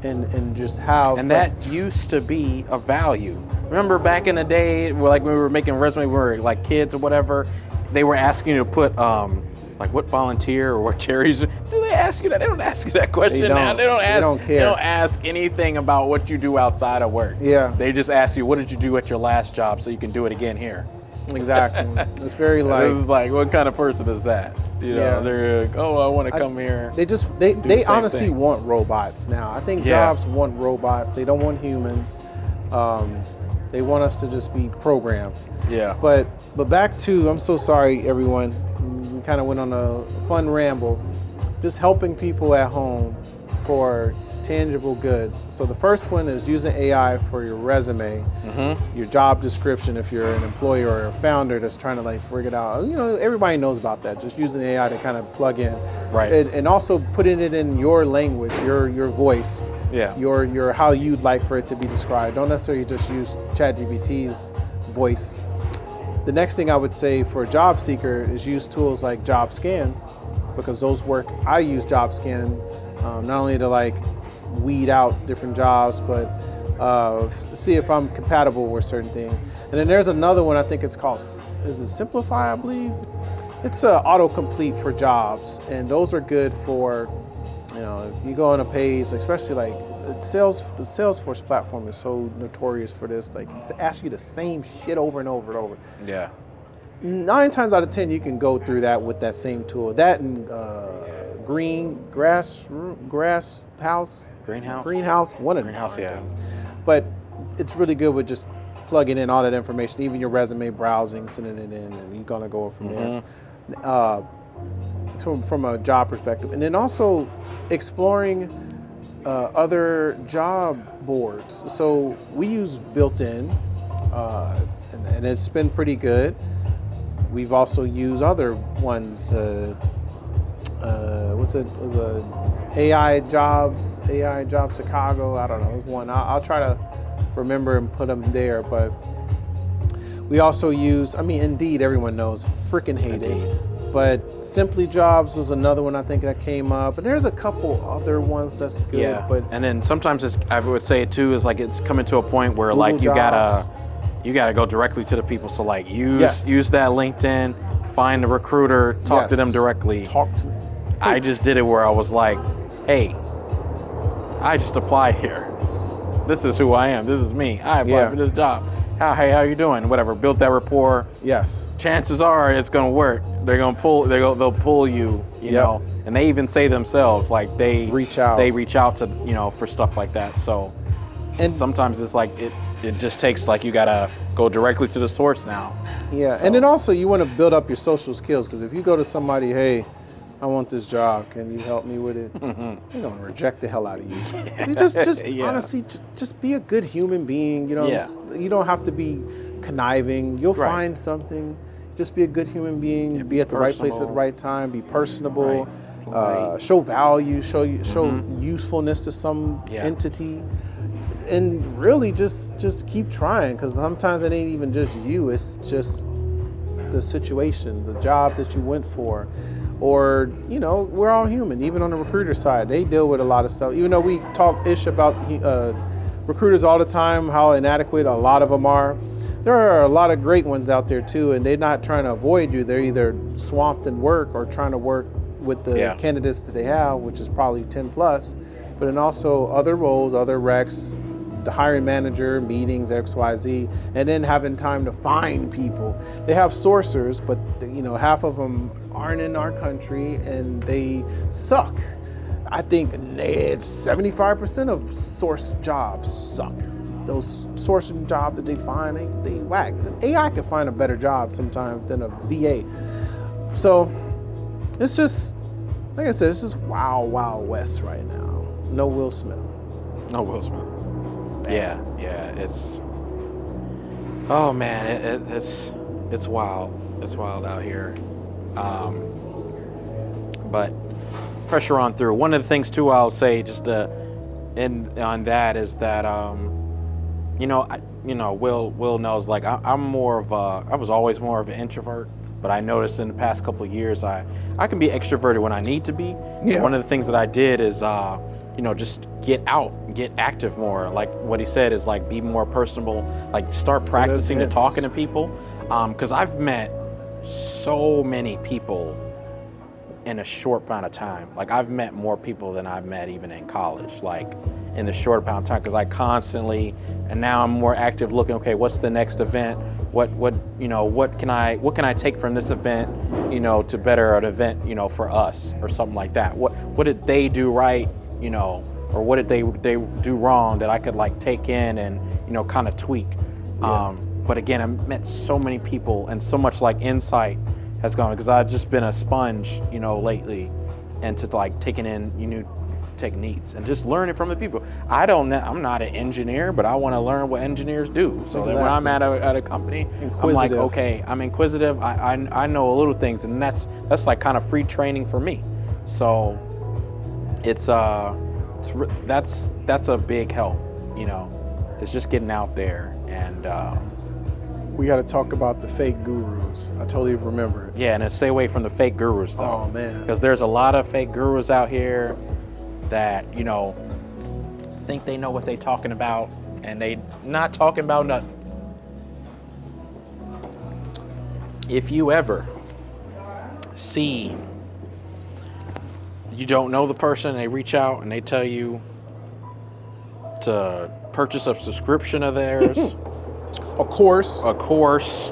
and just have. And that used to be a value. Remember back in the day, like when we were making resumes, we were like kids or whatever, they were asking you to put like what volunteer or what charities. Do they ask you that? They don't ask you that question now. They don't care. They don't ask anything about what you do outside of work. Yeah. They just ask you, what did you do at your last job so you can do it again here? Exactly. It's very like. It's like, what kind of person is that? They're like, oh, I want to come here. They honestly want robots now. I think jobs want robots. They don't want humans. They want us to just be programmed. Yeah. But back to, I'm so sorry, everyone. We kind of went on a fun ramble. Just helping people at home for tangible goods. So the first one is using AI for your resume, your job description if you're an employer or a founder that's trying to like figure it out. Everybody knows about that. Just using AI to kind of plug in. Right. And also putting it in your language, your voice. Yeah. Your how you'd like for it to be described. Don't necessarily just use ChatGPT's voice. The next thing I would say for a job seeker is use tools like JobScan, because those work. I use JobScan not only to like weed out different jobs, but see if I'm compatible with certain things. And then there's another one, I think it's called, is it Simplify, I believe? It's autocomplete for jobs, and those are good for You know, if you go on a page, especially like the Salesforce platform is so notorious for this. Like, it's asks you the same shit over and over and over. Yeah. 9 times out of 10, you can go through that with that same tool. That and greenhouse, one of Greenhouse, the yeah. things. But it's really good with just plugging in all that information, even your resume, browsing, sending it in, and you're gonna go from there. From a job perspective, and then also exploring other job boards. So we use Built-in, and it's been pretty good. We've also used other ones. What's it? The AI Jobs Chicago. I don't know. There's one. I'll try to remember and put them there. But we also use. I mean, Indeed. Everyone knows. Freaking hate it. But Simply Jobs was another one I think that came up, and there's a couple other ones that's good. Yeah. But and then sometimes I would say too is like it's coming to a point where Google like you Jobs. gotta go directly to the people. So like use that LinkedIn, find the recruiter, talk to them directly. I just did it where I was like, hey, I just applied here. This is who I am. This is me. I applied for this job. Hey, how you doing? Whatever. Build that rapport. Yes. Chances are it's gonna work. They're gonna pull. They'll pull you. You know. And they even say themselves like they reach out. They reach out to for stuff like that. So, and sometimes it's like it just takes like you gotta go directly to the source now. Yeah. So. And then also you want to build up your social skills, because if you go to somebody, hey, I want this job, can you help me with it? They're gonna reject the hell out of you. So you just honestly, just be a good human being. You know, you don't have to be conniving. You'll find something. Just be a good human being. Be at the right place at the right time. Be personable. Show value. Show usefulness to some entity, and really just keep trying. Because sometimes it ain't even just you. It's just the situation, the job that you went for. Or, we're all human. Even on the recruiter side, they deal with a lot of stuff. Even though we talk ish about recruiters all the time, how inadequate a lot of them are, there are a lot of great ones out there too, and they're not trying to avoid you. They're either swamped in work or trying to work with the candidates that they have, which is probably 10 plus, but then also other roles, other recs, the hiring manager, meetings, XYZ, and then having time to find people. They have sourcers, but half of them aren't in our country and they suck. I think it's 75% of source jobs suck. Those sourcing jobs that they find, they whack. AI can find a better job sometimes than a VA. So it's just, like I said, it's just wild, wild west right now. No Will Smith. No Will Smith. Yeah, it's. Oh man, it's wild. It's wild out here. But pressure on through. One of the things too, I'll say just on that is that Will knows like I'm more of I was always more of an introvert, but I noticed in the past couple of years I can be extroverted when I need to be. Yeah. One of the things that I did is just get out, get active more. Like what he said is like be more personable, like start practicing to talking to people. Because I've met so many people in a short amount of time. Like I've met more people than I've met even in college, like in the short amount of time, because I constantly, and now I'm more active looking, okay, what's the next event? What can I take from this event, to better an event, for us or something like that. What did they do right, or what did they do wrong that I could like take in and, kind of tweak. Yeah. But again, I've met so many people and so much like insight has gone, because I've just been a sponge, lately, and to like taking in new techniques and just learning from the people. I'm not an engineer, but I want to learn what engineers do. So that when I'm at a company, I'm like, okay, I'm inquisitive. I know little things, and that's like kind of free training for me. So that's a big help. It's just getting out there and. We got to talk about the fake gurus. I totally remember it. Yeah, and stay away from the fake gurus, though. Oh, man. Because there's a lot of fake gurus out here that, think they know what they're talking about, and they not talking about nothing. If you ever see, you don't know the person, they reach out and they tell you to purchase a subscription of theirs, A course, a course.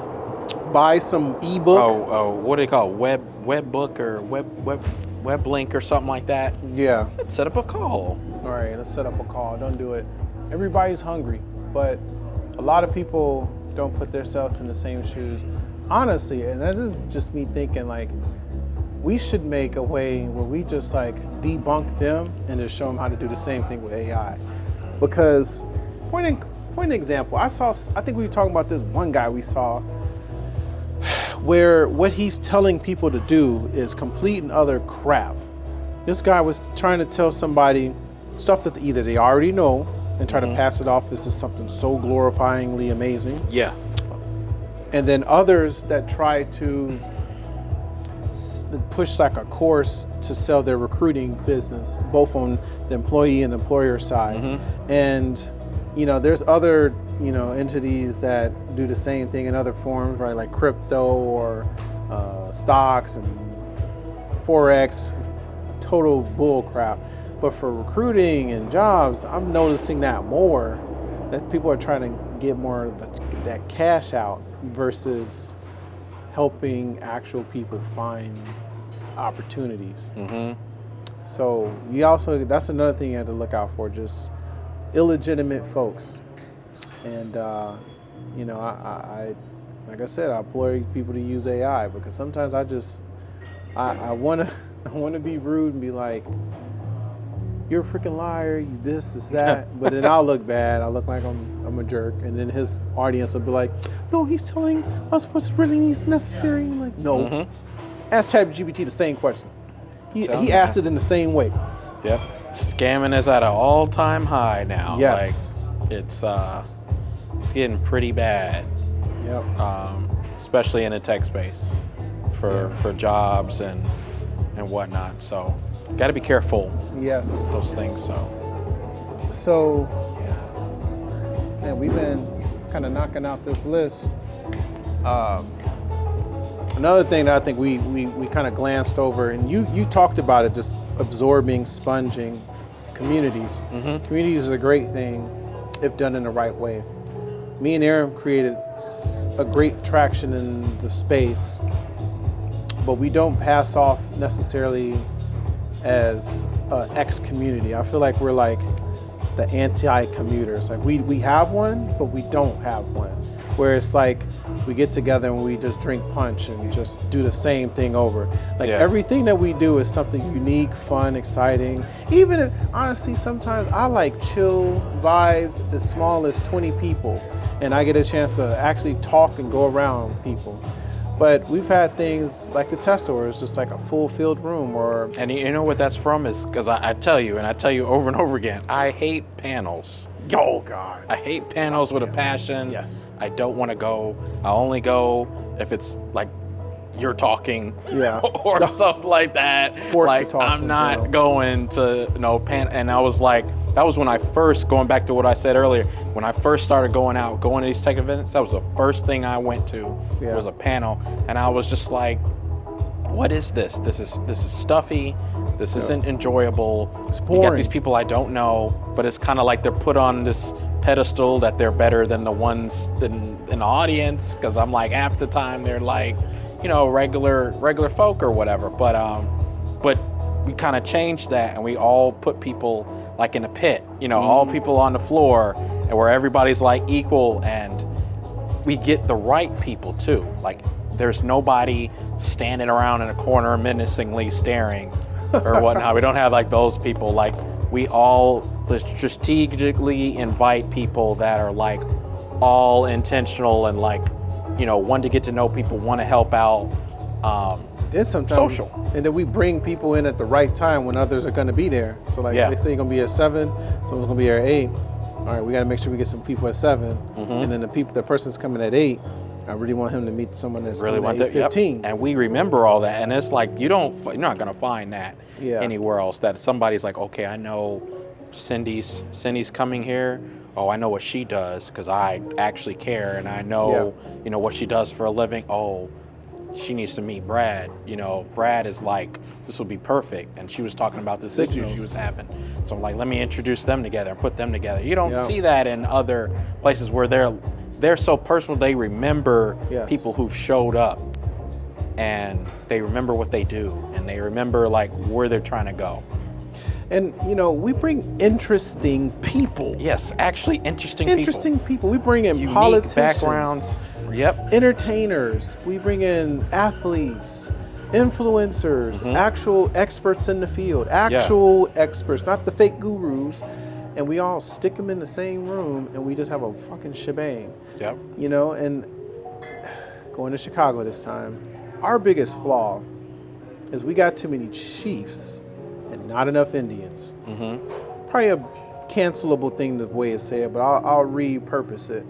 buy some ebook. Oh, what do they call it? Web book or web link or something like that. Yeah. Set up a call. All right, let's set up a call. Don't do it. Everybody's hungry, but a lot of people don't put themselves in the same shoes. Honestly, and that is just me thinking, like, we should make a way where we just like debunk them and just show them how to do the same thing with AI. Because, point example, I think we were talking about this one guy we saw where what he's telling people to do is complete and utter crap. This guy was trying to tell somebody stuff that either they already know and try to pass it off as something so glorifyingly amazing. Yeah. And then others that try to push like a course to sell their recruiting business, both on the employee and employer side. And, you know, there's other, you know, entities that do the same thing in other forms, right? Like crypto or stocks and Forex, total bull crap. But for recruiting and jobs, I'm noticing that more, that people are trying to get more of that cash out versus helping actual people find opportunities. So you also, that's another thing you have to look out for, just illegitimate folks. And you know, I like I said, I implore people to use AI, because sometimes I want to be rude and be like, you're a freaking liar, you this that, but then I'll look bad, I'll look like I'm a jerk, and then his audience will be like, no, he's telling us what's really necessary. I'm like, no. Ask ChatGPT the same question. He asked it in the same way. Yep. Scamming is at an all-time high now. Yes. Like, it's getting pretty bad. Yep. Especially in the tech space for jobs and whatnot. So got to be careful. Yes. Those things. So, man, we've been kind of knocking out this list. Another thing that I think we kind of glanced over, and you talked about it, just absorbing, sponging communities. Communities is a great thing if done in the right way. Me and Aaron created a great traction in the space, but we don't pass off necessarily as X community. I feel like we're like the anti-commuters. Like we have one, but we don't have one. Where it's like we get together and we just drink punch and just do the same thing over. Like everything that we do is something unique, fun, exciting. Even if, honestly, sometimes I like chill vibes as small as 20 people, and I get a chance to actually talk and go around people. But we've had things like the Tesla, where it's just like a full filled room, or... And you know what that's from is, because I tell you over and over again, I hate panels. Oh God. I hate panels with a passion. Yes. I don't want to go. I only go if it's like you're talking, or something like that. Forced like, to talk. I'm not going to And I was like, that was when I first, going back to what I said earlier, when I first started going to these tech events, that was the first thing I went to. It was a panel, and I was just like, what is this? This is stuffy. This isn't enjoyable. It's boring. You got these people I don't know, but it's kind of like they're put on this pedestal that they're better than the ones in the audience. Because I'm like, half the time they're like, you know, regular folk or whatever. But we kind of changed that, and we all put people like in a pit. You know, all people on the floor, and where everybody's like equal, and we get the right people too. Like, there's nobody standing around in a corner menacingly staring or whatnot. We don't have like those people. Like, we all strategically invite people that are like all intentional and like, you know, want to get to know people, want to help out. Then sometimes social. And then we bring people in at the right time when others are going to be there. So like they say you're going to be at 7, someone's going to be here at 8. All right, we got to make sure we get some people at 7. And then the person's coming at 8. I really want him to meet someone that's really coming at 8:15. And we remember all that, and it's like you're not going to find that anywhere else. That somebody's like, okay, I know Cindy's coming here. Oh, I know what she does because I actually care, and I know you know what she does for a living. Oh, she needs to meet Brad. You know, Brad is like, this will be perfect. And she was talking about this issue she was having. So I'm like, let me introduce them together and put them together. You don't see that in other places where they're so personal. They remember people who've showed up, and they remember what they do, and they remember like where they're trying to go. And you know, we bring interesting people. Yes, actually interesting people. We bring in unique politicians, backgrounds. Yep. Entertainers. We bring in athletes, influencers, actual experts in the field, actual experts, not the fake gurus. And we all stick them in the same room, and we just have a fucking shebang. Yep. You know, and going to Chicago this time, our biggest flaw is we got too many chiefs and not enough Indians. Probably a cancelable thing the way it's said, but I'll repurpose it.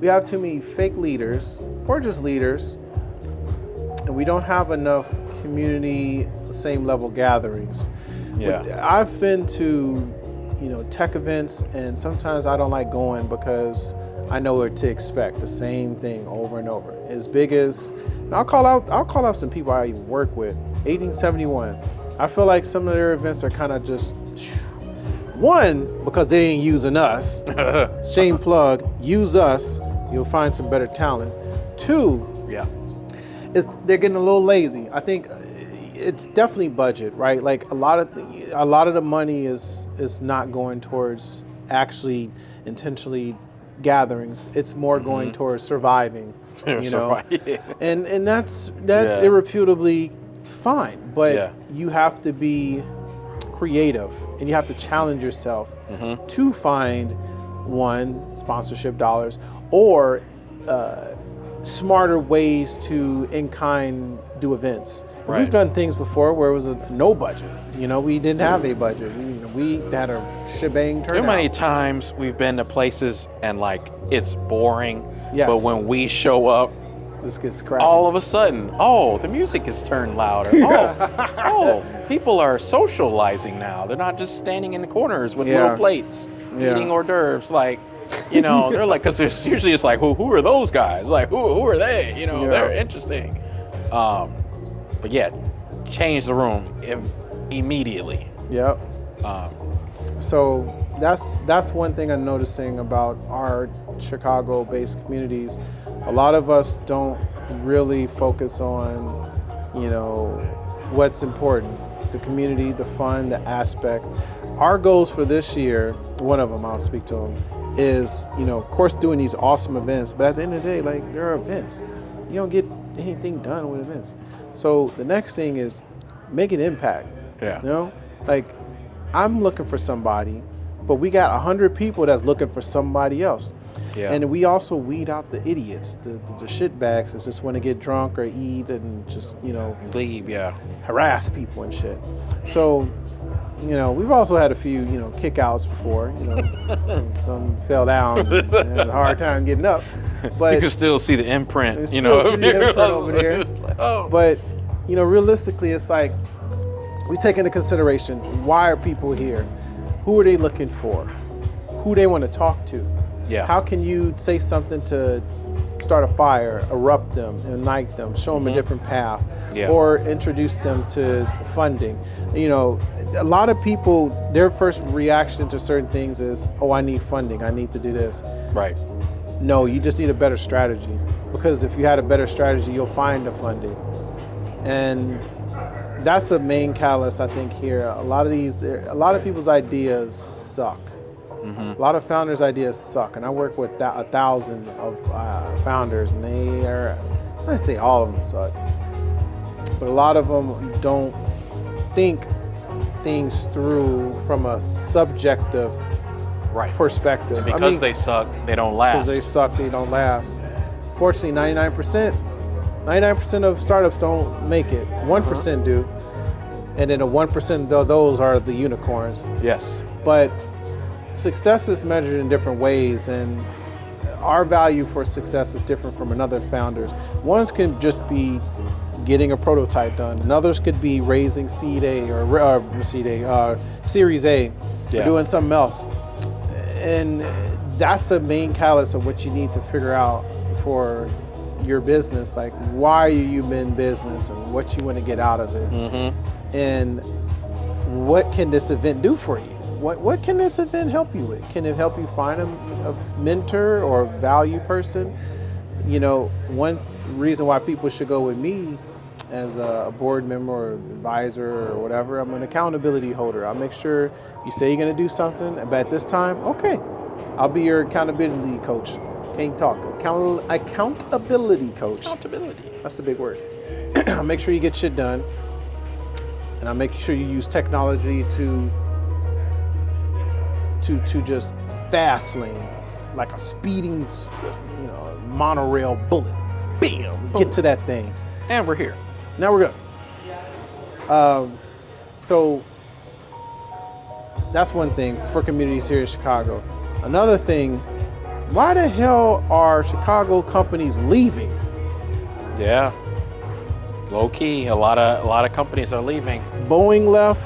We have too many fake leaders, or just leaders, and we don't have enough community, same level gatherings. Yeah. I've been to, you know, tech events, and sometimes I don't like going because I know what to expect. The same thing over and over. As big as, and I'll call out some people I even work with. 1871. I feel like some of their events are kind of just, one, because they ain't using us. Shame plug, use us. You'll find some better talent. Two, is they're getting a little lazy. I think it's definitely budget, right? Like a lot of the money is not going towards actually intentionally gatherings. It's more going towards surviving, you know. And that's irrefutably fine, but you have to be creative and you have to challenge yourself to find one, sponsorship dollars, or smarter ways to in-kind do events. We've done things before where it was a no budget. You know, we didn't have a budget. We had a shebang turnout. Too many times we've been to places and like it's boring, but when we show up, this gets cracking. All of a sudden, the music is turned louder. People are socializing now. They're not just standing in the corners with little plates, eating hors d'oeuvres. Like, you know, they're like, because there's usually it's like, who are those guys? Like, who are they? You know, they're interesting. But yeah, change the room immediately. Yep. So that's one thing I'm noticing about our Chicago-based communities. A lot of us don't really focus on, you know, what's important. The community, the fun, the aspect. Our goals for this year, one of them, I'll speak to them, is, you know, of course, doing these awesome events, but at the end of the day, like, there are events. You don't get anything done with events. So the next thing is make an impact. Yeah. You know, like, I'm looking for somebody, but we got 100 people that's looking for somebody else. Yeah. And we also weed out the idiots, the shit bags that just want to get drunk or eat and just, you know, leave, harass people and shit. So, you know, we've also had a few, you know, kickouts before. You know, some fell down and had a hard time getting up. But you can still see the imprint, you know, see the imprint over there. But, you know, realistically, it's like we take into consideration, why are people here? Who are they looking for? Who they want to talk to? Yeah. How can you say something to start a fire, erupt them, ignite them, show them a different path, or introduce them to funding? You know, a lot of people, their first reaction to certain things is, oh, I need funding, I need to do this. Right. No, you just need a better strategy, because if you had a better strategy, you'll find the funding. And that's the main catalyst, I think, here. A lot of people's ideas suck. A lot of founders' ideas suck, and I work with 1,000 of founders, and they are, I say all of them suck, but a lot of them don't think things through from a subjective perspective. And because they suck, they don't last. Because they suck, they don't last. Fortunately, 99% of startups don't make it. 1% do, and then the 1% of those are the unicorns. Yes. But success is measured in different ways, and our value for success is different from another founder's. One's can just be getting a prototype done, and others could be raising Seed A or Series A, or doing something else. And that's the main catalyst of what you need to figure out for your business, like why are you in business and what you want to get out of it, and what can this event do for you? What can this event help you with? Can it help you find a mentor or value person? You know, one reason why people should go with me as a board member or advisor or whatever, I'm an accountability holder. I'll make sure you say you're gonna do something, but at this time, okay, I'll be your accountability coach. Can't talk. Accountability coach. Accountability. That's a big word. I'll make sure you get shit done, and I'll make sure you use technology to just fast lane, like a speeding, monorail bullet. Bam! Get to that thing. And we're here. Now we're good. So that's one thing for communities here in Chicago. Another thing, why the hell are Chicago companies leaving? Yeah. Low key, a lot of companies are leaving. Boeing left.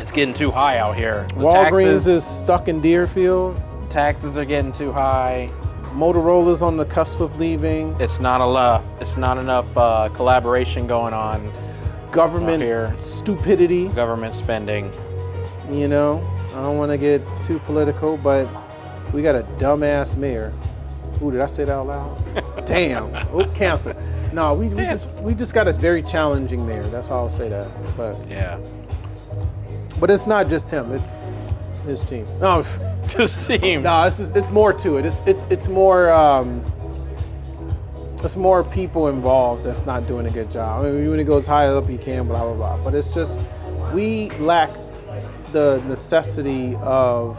It's getting too high out here. The Walgreens is stuck in Deerfield. taxes are getting too high. Motorola's on the cusp of leaving. It's not enough. It's not enough collaboration going on. Government here. Stupidity. Government spending. You know, I don't want to get too political, but we got a dumbass mayor. Ooh, did I say that out loud? Damn. Oh, cancel. No, we just got a very challenging mayor. That's how I'll say that. But yeah. But it's not just him. It's his team. No, his team. No, it's more to it. It's more people involved that's not doing a good job. I mean, when it goes higher up, you can, blah blah blah. But it's just we lack the necessity of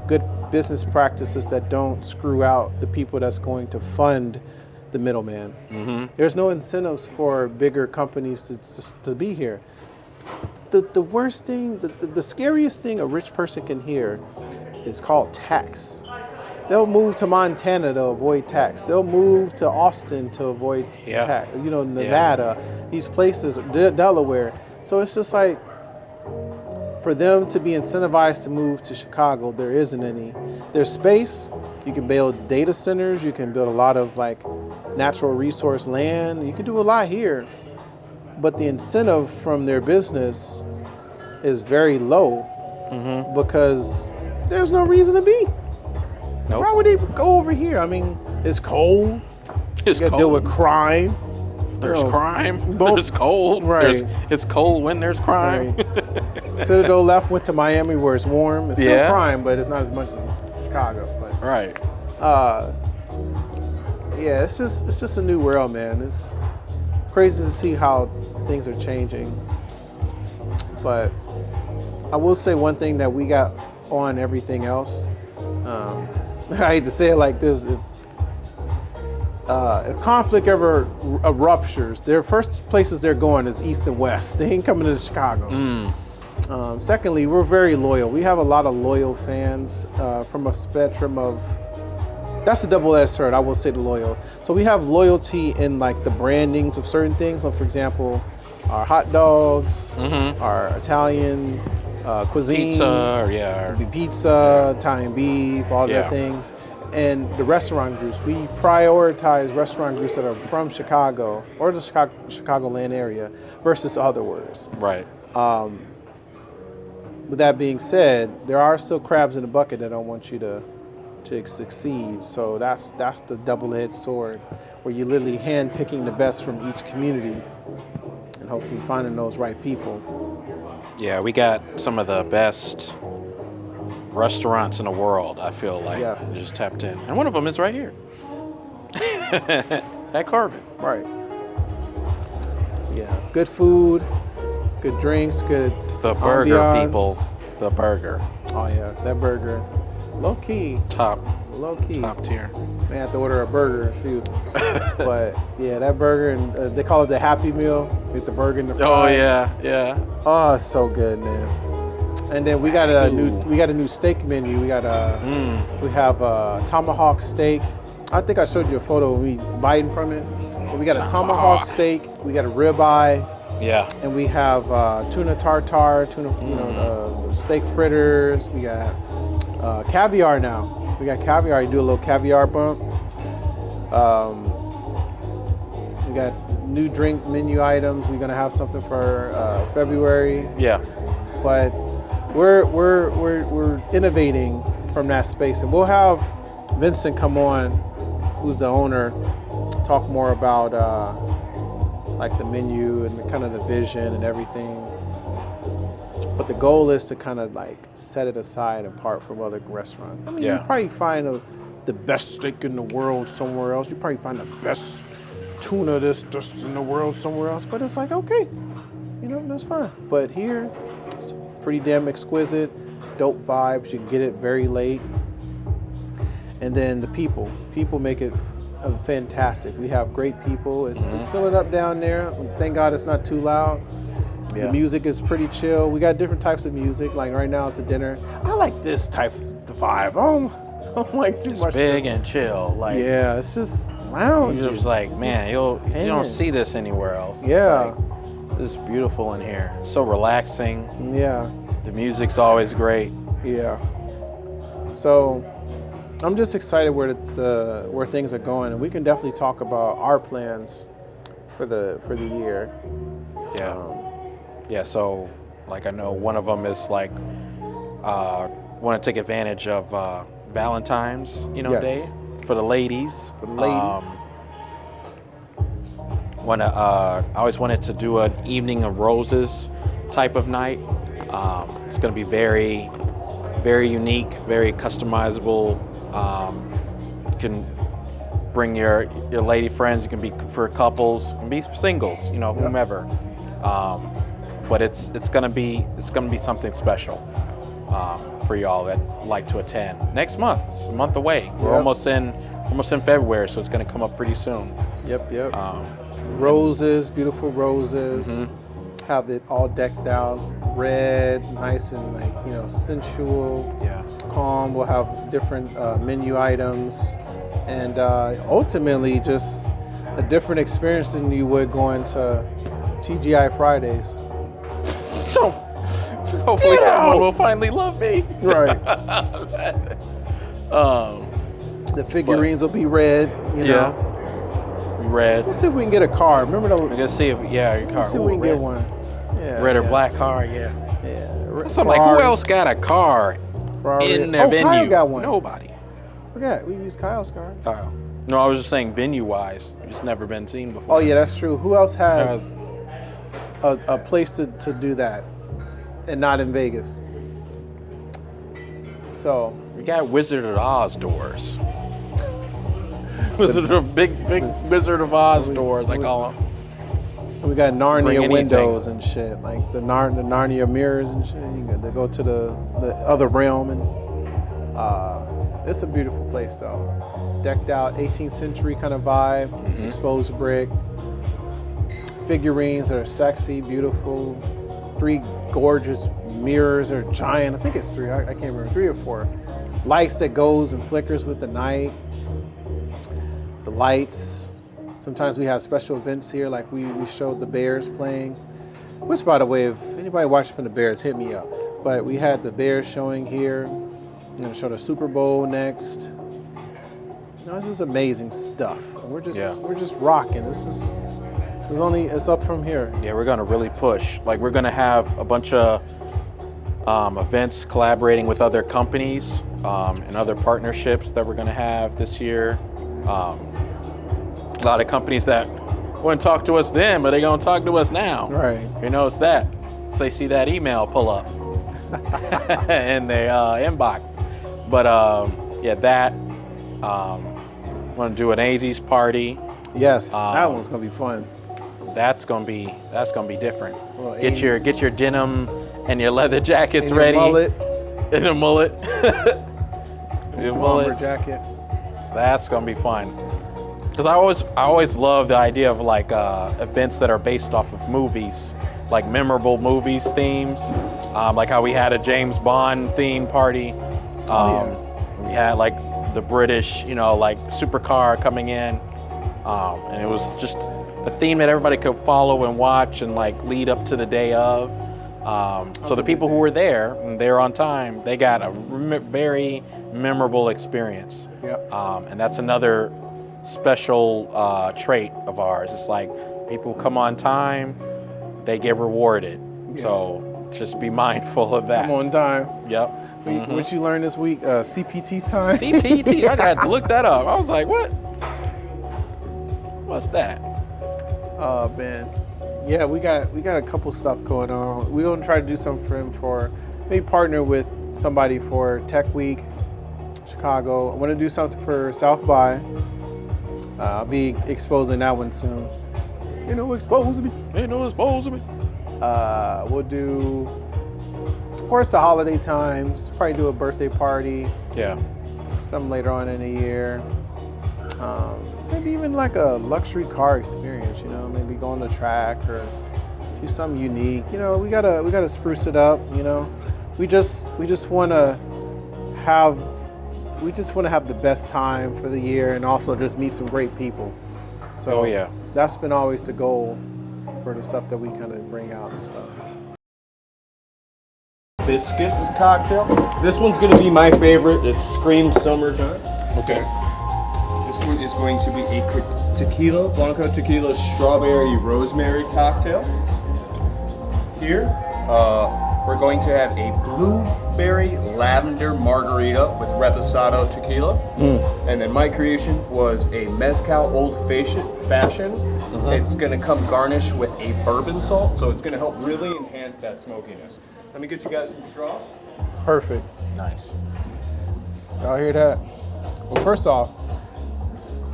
good business practices that don't screw out the people that's going to fund the middleman. Mm-hmm. There's no incentives for bigger companies to be here. The worst thing, the scariest thing a rich person can hear is called tax. They'll move to Montana to avoid tax. They'll move to Austin to avoid tax. You know, Nevada, these places, Delaware. So it's just like, for them to be incentivized to move to Chicago, there isn't any. There's space. You can build data centers. You can build a lot of like natural resource land. You can do a lot here. But the incentive from their business is very low because there's no reason to be. Nope. Why would they go over here? I mean, it's cold. It's you got to deal with crime. There's crime. There's cold. Right. It's cold when there's crime. Right. Citadel left, went to Miami where it's warm. It's still crime, but it's not as much as Chicago. But, right. Yeah, it's just a new world, man. It's crazy to see how things are changing. But I will say one thing that we got on everything else. I hate to say it like this. If conflict ever ruptures, their first places they're going is east and west. They ain't coming to Chicago. Secondly, we're very loyal. We have a lot of loyal fans from a spectrum of, that's a double-edged sword, I will say the loyal. So we have loyalty in like the brandings of certain things. So for example, our hot dogs, our Italian cuisine, pizza, Italian beef, all that things. And the restaurant groups, we prioritize restaurant groups that are from Chicago or the Chicagoland area versus other words. Right. With that being said, there are still crabs in the bucket that don't want you to succeed. So that's the double-edged sword, where you're literally hand-picking the best from each community and hopefully finding those right people. Yeah, we got some of the best restaurants in the world, I feel like. Yes. Just tapped in. And one of them is right here. At Carbon. Right. Yeah. Good food, good drinks, good The burger, ambiance. people. The burger. Oh yeah, that burger. Low key. Low key. Top tier. May have to order a burger for you. But yeah, that burger, and they call it the Happy Meal. Get the burger and the fries. Oh yeah. Oh, it's so good, man. And then we got a new steak menu. We got we have a tomahawk steak. I think I showed you a photo of me biting from it. But we got a tomahawk steak. We got a ribeye. Yeah. And we have tuna tartare, steak fritters. We got caviar now. We got caviar. You do a little caviar bump. We got new drink menu items. We're gonna have something for February. Yeah. But we're innovating from that space, and we'll have Vincent come on, who's the owner, talk more about like the menu and kind of the vision and everything. But the goal is to kind of like set it aside apart from other restaurants. I mean, Yeah. you probably find the best steak in the world somewhere else. You probably find the best tuna this in the world somewhere else. But it's like, okay, you know, that's fine. But here, it's pretty damn exquisite, dope vibes. You can get it very late. And then the people make it fantastic. We have great people. It's filling up down there. Thank God it's not too loud. Yeah. The music is pretty chill. We got different types of music. Like right now it's the dinner. I like this type of vibe. I don't like too It's much. big and chill. Like, Yeah, it's just lounge. you're just like, man, you don't see this anywhere else. It's Yeah. like, this is beautiful in here. It's so relaxing. Yeah, The music's always great. yeah. So I'm just excited where where things are going, and we can definitely talk about our plans for the year. Yeah. Yeah, so like I know one of them is like want to take advantage of Valentine's, Yes. day for the ladies. For the ladies. I always wanted to do an evening of roses type of night. It's going to be very, very unique, very customizable. You can bring your lady friends. You can be for couples, you can be singles, whomever. But it's gonna be something special for y'all that like to attend. Next month, it's a month away. We're Yep. almost in February, so it's gonna come up pretty soon. Yep. Roses, beautiful roses. Have it all decked out, red, nice and like sensual, Yeah. calm. We'll have different menu items, and ultimately just a different experience than you would going to TGI Fridays. So hopefully someone will finally love me. Right. The figurines will be red. You know. Red. Let's see if we can get a car. Remember the? We're gonna see if your car. Let's see if we can red. get one. Yeah. Red or yeah, black car, yeah. Yeah. So I'm like, who else got a car Ferrari. in their venue? Kyle got one. Nobody. Forgot we used Kyle's car. Kyle. No, I was just saying venue-wise. It's never been seen before. Oh yeah, that's true. Who else has a place to do that, and not in Vegas? So We got Wizard of Oz doors. Big Wizard of Oz doors, I call them. we got Bring Narnia anything. windows and shit, like the Narnia mirrors and shit. You got to go to the other realm, and it's a beautiful place though. Decked out, 18th century kind of vibe, exposed brick, figurines that are sexy, beautiful. 3 gorgeous mirrors that are giant. I think it's 3. I can't remember, 3 or 4. Lights that goes and flickers with the night. The lights. Sometimes we have special events here, like we showed the Bears playing. Which, by the way, if anybody watching from the Bears, hit me up. But we had the Bears showing here. We're gonna show the Super Bowl next. It's just amazing stuff. And we're just rocking. It's up from here. Yeah, we're gonna really push. Like, we're gonna have a bunch of events collaborating with other companies and other partnerships that we're gonna have this year. A lot of companies that wouldn't talk to us then, but they're gonna talk to us now. Right. You know, it's that. So they see that email pull up in their inbox. But want to do an 80s party. Yes, that one's gonna be fun. That's gonna be different. Well, Get your 80s. denim and your leather jackets And your ready. mullet, And a mullet. Your bomber mullets. jacket. That's gonna be fun. Because I always love the idea of like events that are based off of movies, like memorable movies themes, like how we had a James Bond theme party. We had like the British, like supercar coming in, and it was just a theme that everybody could follow and watch and like lead up to the day of. So the people who were there and they're on time, they got a very memorable experience. Yep. And that's another special trait of ours. It's like people come on time, they get rewarded. Yeah. So just be mindful of that. I'm on time. Yep. What you learned this week? CPT time. CPT. I had to look that up. I was like, what? What's that? Oh man, yeah, we got a couple stuff going on. We're gonna try to do something for him for maybe partner with somebody for Tech Week, Chicago. I want to do something for South by. I'll be exposing that one soon. You know, expose me. We'll do, of course, the holiday times. Probably do a birthday party. Yeah. Something later on in the year. Maybe even like a luxury car experience, you know, maybe go on the track or do something unique. You know, we gotta spruce it up, you know. We just wanna have the best time for the year and also just meet some great people. So that's been always the goal for the stuff that we kind of bring out and stuff. Hibiscus cocktail. This one's gonna be my favorite. It screams summertime. Okay. This one is going to be a tequila, Blanco tequila strawberry rosemary cocktail. Here, we're going to have a blueberry lavender margarita with reposado tequila. And then my creation was a mezcal old fashioned. It's gonna come garnished with a bourbon salt, so it's gonna help really enhance that smokiness. Let me get you guys some straws. Perfect. Nice. Y'all hear that? Well, first off,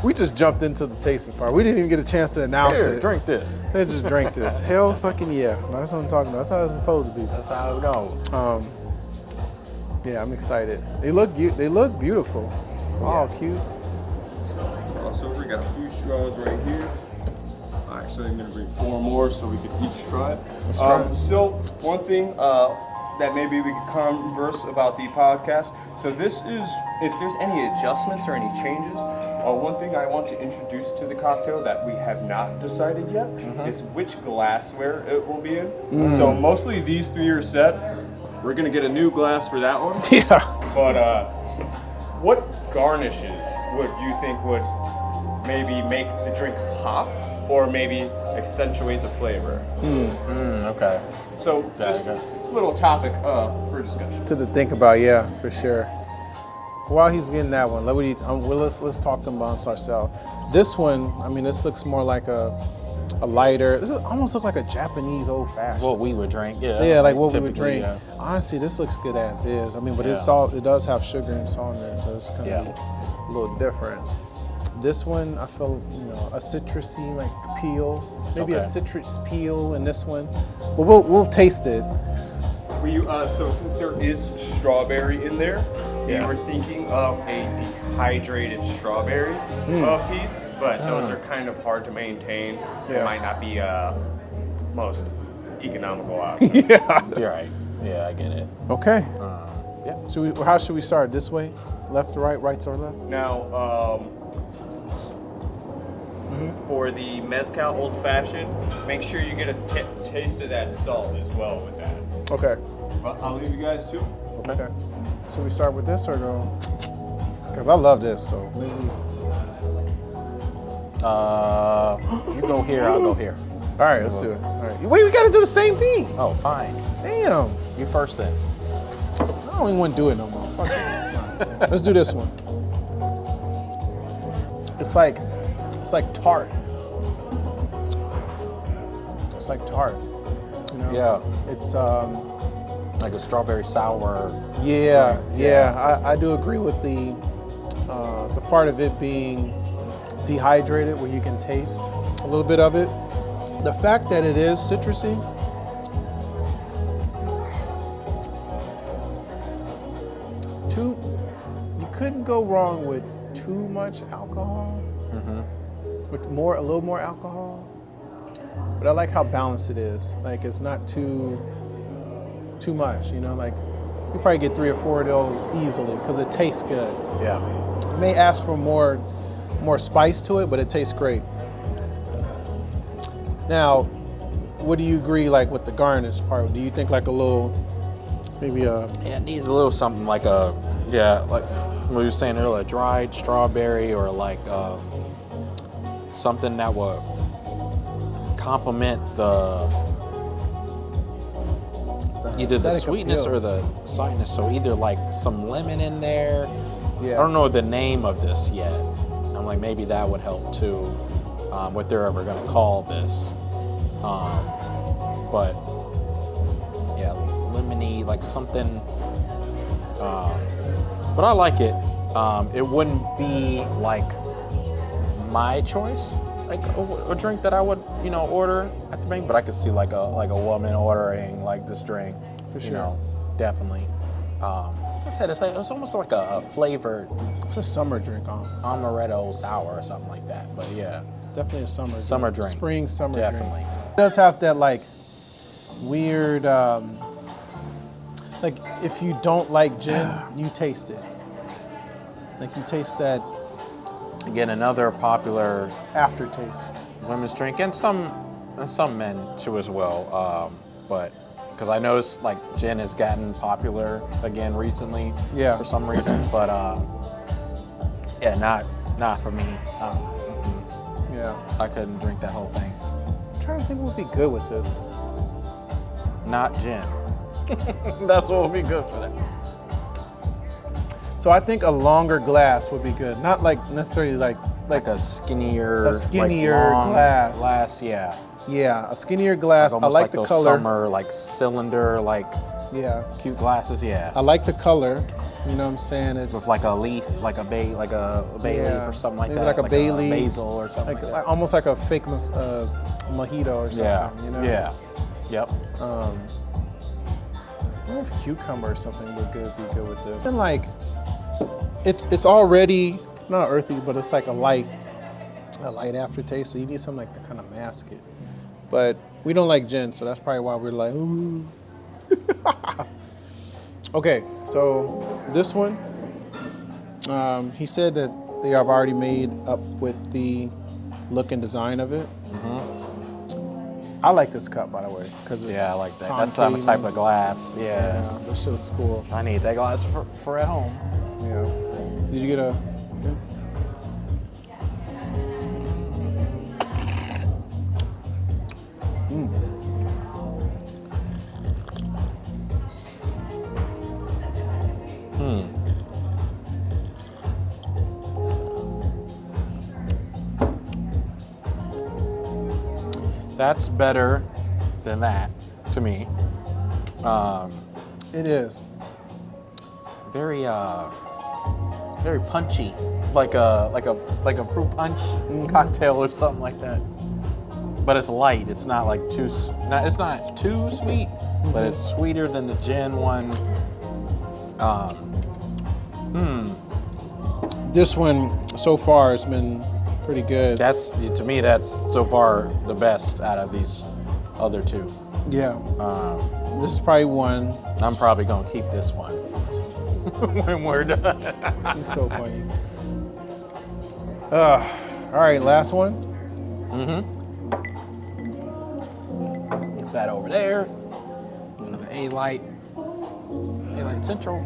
we just jumped into the tasting part. We didn't even get a chance to announce Here, it. drink this. They just drank this. Hell fucking yeah. That's what I'm talking about. That's how it's supposed to be. That's how it's going. Yeah, I'm excited. They look beautiful. Oh, cute. So we got a few straws right here. Actually, I'm gonna bring 4 more so we can each try it. Let's try it. So one thing that maybe we could converse about the podcast. So this is, if there's any adjustments or any changes, one thing I want to introduce to the cocktail that we have not decided yet is which glassware it will be in. So mostly these 3 are set. We're gonna get a new glass for that one. Yeah. But what garnishes would you think would maybe make the drink pop or maybe accentuate the flavor? Okay. So just a little topic for discussion. To think about, yeah, for sure. While he's getting that one, let's talk amongst ourselves. This one, I mean, this looks more like a lighter. This almost look like a Japanese old fashioned. What we would drink, yeah. Yeah, like what we would typically, drink. yeah. Honestly, this looks good as is. I mean, but Yeah. it does have sugar and salt in it, so it's gonna Yeah. be a little different. This one, I feel, you know, a citrusy like peel, maybe a Okay. citrus peel in this one. But we'll taste it. So since there is strawberry in there, we Yeah. were thinking of a dehydrated strawberry piece, but those are kind of hard to maintain. Yeah. It might not be most economical option. Yeah. You're right. Yeah, I get it. Okay. Yeah. How should we start? This way, left to right, right to left. Now, for the mezcal old fashioned, make sure you get a taste of that salt as well with that. Okay. But I'll leave you guys too. Okay. Should we start with this or go? Because I love this, so maybe. You go here, I'll go here. All right, let's do it. All right. Wait, we got to do the same thing. Oh, fine. Damn. You first then. I don't even want to do it no more. Fuck it. Nah, let's do this one. It's like tart. It's like tart. You know? Yeah. It's Like a strawberry sour. yeah, Right, yeah. I do agree with the part of it being dehydrated, where you can taste a little bit of it. The fact that it is citrusy. You couldn't go wrong with too much alcohol. With a little more alcohol. But I like how balanced it is. Like it's not too much, you know, like you probably get 3 or 4 of those easily because it tastes good. Yeah. You may ask for more spice to it, but it tastes great. Now, what do you agree like with the garnish part? Do you think like a little, maybe a Yeah, it needs a little something like like we were saying earlier, dried strawberry or like something that would complement either the aesthetic sweetness appeal. or the saltiness. So either like some lemon in there. Yeah. I don't know the name of this yet. I'm like, maybe that would help too, what they're ever gonna call this. But yeah, lemony, like something. But I like it. It wouldn't be like my choice, like a drink that I would, order at the bank. But I could see like a woman ordering like this drink. For sure. You know, definitely. Like I said, it's almost like a flavored It's a summer drink, amaretto sour or something like that. But yeah, It's definitely a summer drink. Summer drink. Spring summer drink. definitely. It does have that like weird, like if you don't like gin, you taste it. Like you taste that Again, another popular aftertaste. women's drink, and some men too as well. But because I noticed like gin has gotten popular again recently, Yeah. for some reason. But yeah, not for me. Yeah. I couldn't drink that whole thing. I'm trying to think what would be good with it. Not gin. That's what would be good for that. So I think a longer glass would be good. Not like necessarily like Like a skinnier, long glass. Glass, yeah. yeah, a skinnier glass. I Almost like the those color. summer like cylinder, like Yeah. cute glasses, yeah. I like the color. You know what I'm saying? It's With like a leaf, like a bay leaf Yeah, or something like maybe that. like a bay leaf. basil or something like, like that. almost like a fake mojito or something. Yeah, You know? yeah, yep. I wonder if cucumber or something would be good with this. And like, it's already not earthy, but it's like a light aftertaste. So you need something like to kind of mask it. But we don't like gin, so that's probably why we're like, ooh. Okay, so this one, he said that they have already made up with the look and design of it. I like this cup, by the way, because it's Yeah, I like that. That's the type of glass. Yeah. Yeah, this shit looks cool. I need that glass for at home. Yeah. Did you get a? That's better than that to me. It is. Very very punchy, like a fruit punch cocktail or something like that. But it's light. It's not like it's not too sweet, but it's sweeter than the gin one. This one so far has been pretty good. That's to me. That's so far the best out of these other two. Yeah. This is probably one. I'm probably gonna keep this one when we're done. It's so funny. All right, last one. Get that over there. Another A-Light Central.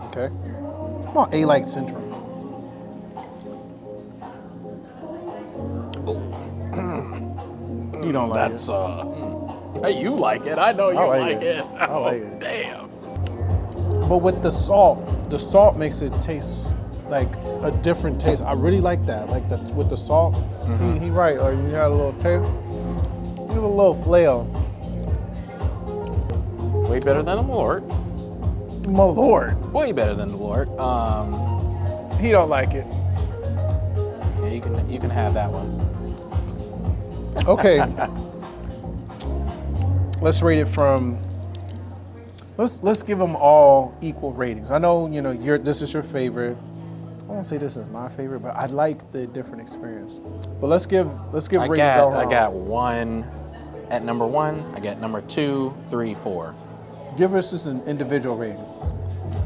Okay. Come on, A-Light Central. You don't like That's it. hey, you like it. I know you like like it. it. I like it. Damn. But with the salt makes it taste like a different taste. I really like that. Like that with the salt. He right. Like you got a little taste. Give it a little flail. Way better than the Lord. My lord. Way better than the Lord. He don't like it. Yeah, you can have that one. Okay. Let's rate it from. Let's give them all equal ratings. I know this is your favorite. I won't say this is my favorite, but I like the different experience. But let's give I ratings got all I around. got one at number 1. I got number 2, 3, 4. Give us just an individual rating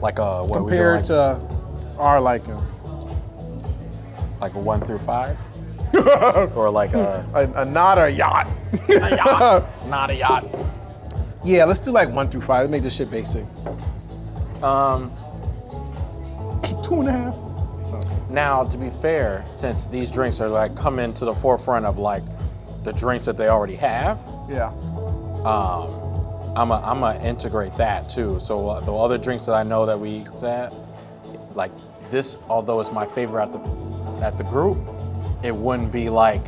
Like a what compared to our liking. like a 1 through 5, or like a A not a yacht. yacht, not a yacht. Yeah, let's do like 1 through 5. Let's make this shit basic. 2.5. Now, to be fair, since these drinks are like coming to the forefront of like the drinks that they already have, Yeah. I'm gonna integrate that too. So the other drinks that I know that we had, like this, although it's my favorite at the group, it wouldn't be like,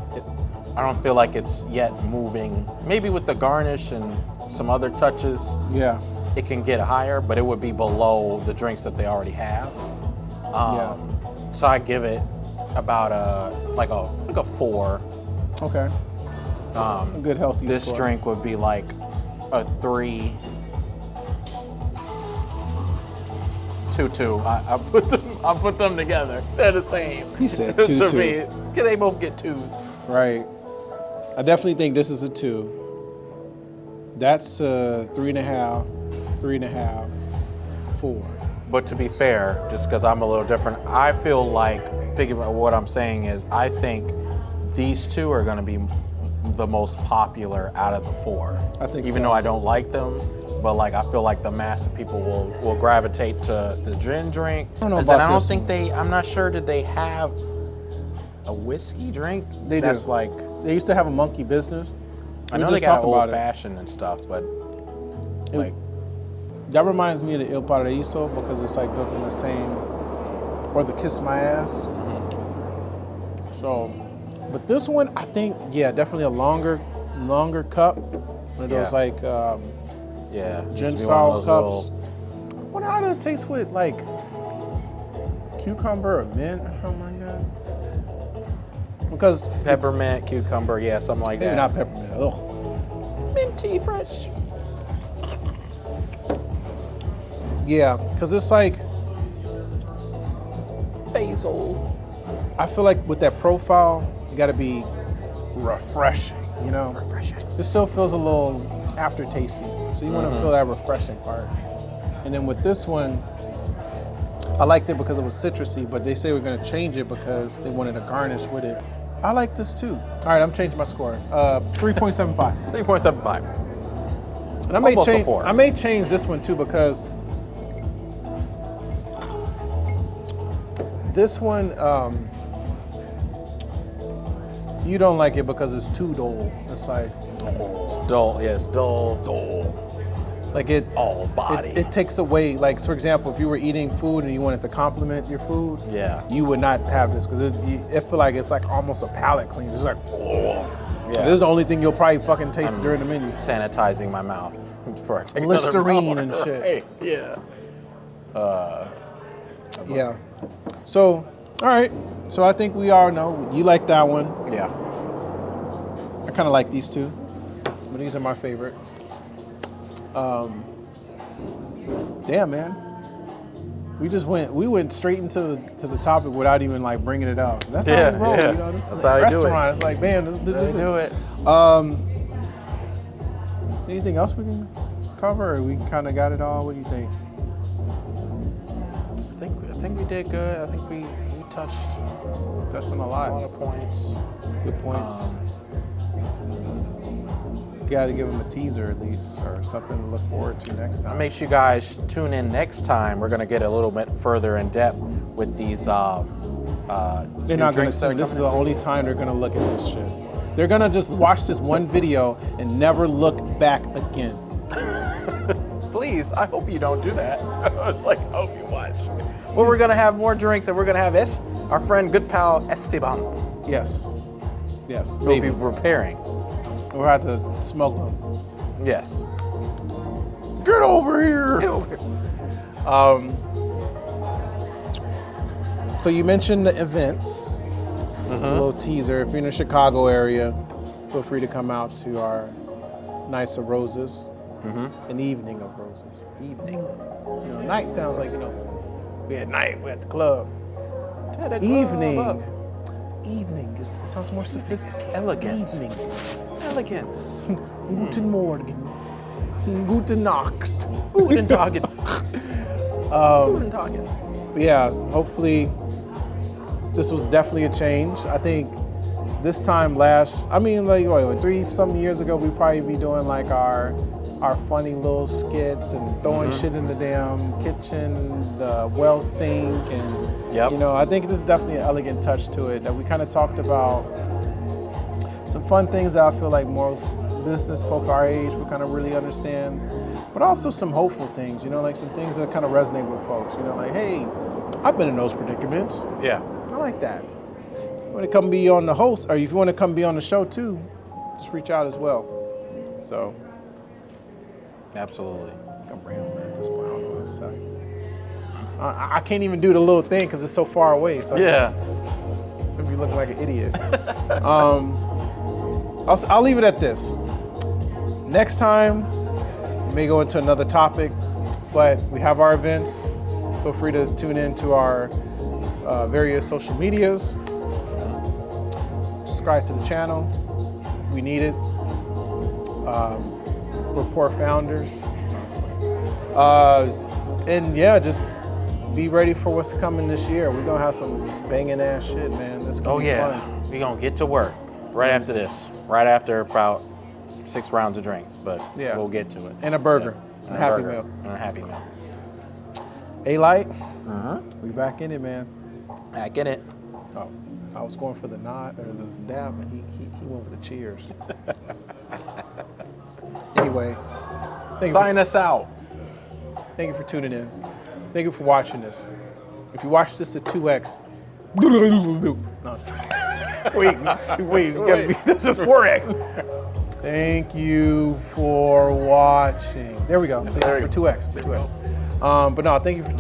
I don't feel like it's yet moving. Maybe with the garnish and some other touches, Yeah. it can get higher, but it would be below the drinks that they already have. So I give it about a 4. Okay. A good healthy This score. drink would be like a 3. 2. I put them together. They're the same. He said to 2-2. me, they both get 2s. Right. I definitely think this is a 2. That's a 3.5, 3.5, 4. But to be fair, just because I'm a little different, I feel like, piggyback what I'm saying is, I think these 2 are going to be the most popular out of the 4. I think Even so. though I don't like them, but like I feel like the mass of people will gravitate to the gin drink. I don't know And then about I don't this think one. I'm not sure, did they have a whiskey drink? They do. That's like, They used to have a monkey business. I We know were they just got talking about old it. fashioned and stuff, but like, That reminds me of the Il Paraiso because it's like built in the same, or the Kiss My Ass. So, but this one, I think, yeah, definitely a longer cup. One of those Yeah. like yeah. gin used to be one of style those cups. I wonder how does it taste with like cucumber or mint or something like that. Because Peppermint, cucumber, yeah, something like maybe that. not peppermint. Ugh. Minty fresh. Yeah, because it's like, Basil. I feel like with that profile, you got to be refreshing, you know? Refreshing. It still feels a little aftertasty, so you want to feel that refreshing part. And then with this one, I liked it because it was citrusy, but they say we're going to change it because they wanted a garnish with it. I like this too. All right, I'm changing my score. 3.75. 3.75. And I may Almost a change. 4. I may change this one too because this one, you don't like it because it's too dull. It's like, It's dull, yes, dull. like it. All body. It takes away. Like for example, if you were eating food and you wanted to complement your food, Yeah. you would not have this because it feel like it's like almost a palate cleanser. It's like, oh. Yeah. This is the only thing you'll probably fucking taste during the menu. Sanitizing my mouth before I take another Listerine mouth. and shit. Right, yeah. Yeah. So, all right. So I think we all know you like that one. Yeah. I kind of like these two, but these are my favorite. Damn, man. We went straight into the topic without even like bringing it up. So that's how we roll. You know, this That's is a how you do it. restaurant. It's like, man, this How you do it. Anything else we can cover, or we kind of got it all? What do you think? I think we did good. I think we touched That's on a a lot lot. of points. Good points. Got to give them a teaser at least, or something to look forward to next time. Make sure you guys tune in next time. We're gonna get a little bit further in depth with these. They're not going to drinks that are This is the coming only time they're going to look at this shit. They're going to just watch this one video and never look back again. in. Please, I hope you don't do that. It's like, I hope you watch. Well, we're gonna have more drinks, and we're gonna have our friend, good pal Esteban. Yes. Yes. We'll Maybe. be preparing. We'll have to smoke them. Yes. Get over here. So you mentioned the events. A little teaser. If you're in the Chicago area, feel free to come out to our Nights of Roses. An evening of roses. Evening. You know, night sounds like, we at night, we're at the club. Evening. Evening. It sounds more sophisticated. Elegant. Evening. Elegance. Guten Morgen. Guten Nacht. Guten Tagen. Guten Tagen. Yeah, hopefully this was definitely a change. I think this time 3 something years ago, we'd probably be doing like our our funny little skits and throwing shit in the damn kitchen, the well sink, and Yep. you know, I think this is definitely an elegant touch to it. That we kind of talked about some fun things that I feel like most business folk our age would kind of really understand, but also some hopeful things. You know, like some things that kind of resonate with folks. You know, like, hey, I've been in those predicaments. Yeah. I like that. You want to come be on the host, or if you want to come be on the show too, just reach out as well. So, Absolutely. I think I'm rambling at this point. I don't know what to say. I can't even do the little thing because it's so far away. So Yeah. I'd be looking like an idiot. I'll leave it at this. Next time, we may go into another topic, but we have our events. Feel free to tune in to our various social medias. Subscribe to the channel. We need it. We're poor founders. And yeah, just be ready for what's coming this year. We're gonna have some banging ass shit, man. That's gonna be fun. We're going to get to work right after this, right after about 6 rounds of drinks, but Yeah. we'll get to it. And a burger. Yeah. And a Happy burger. Meal. And a Happy Meal. A-Light, we back in it, man. Back in it. Oh, I was going for the nod or the dab, and he went with the cheers. Anyway, Sign us out. thank you for tuning in. Thank you for watching this. If you watch this at 2x, no, wait, you gotta be, this is 4x. Thank you for watching. There we go. So There for you 2x, for 2x. But no, thank you for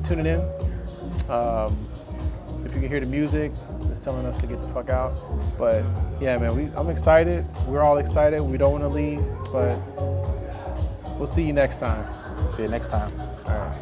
tuning in. If you can hear the music, it's telling us to get the fuck out. But yeah, man, I'm excited. We're all excited. We don't want to leave, but we'll see you next time. See you next time. All right.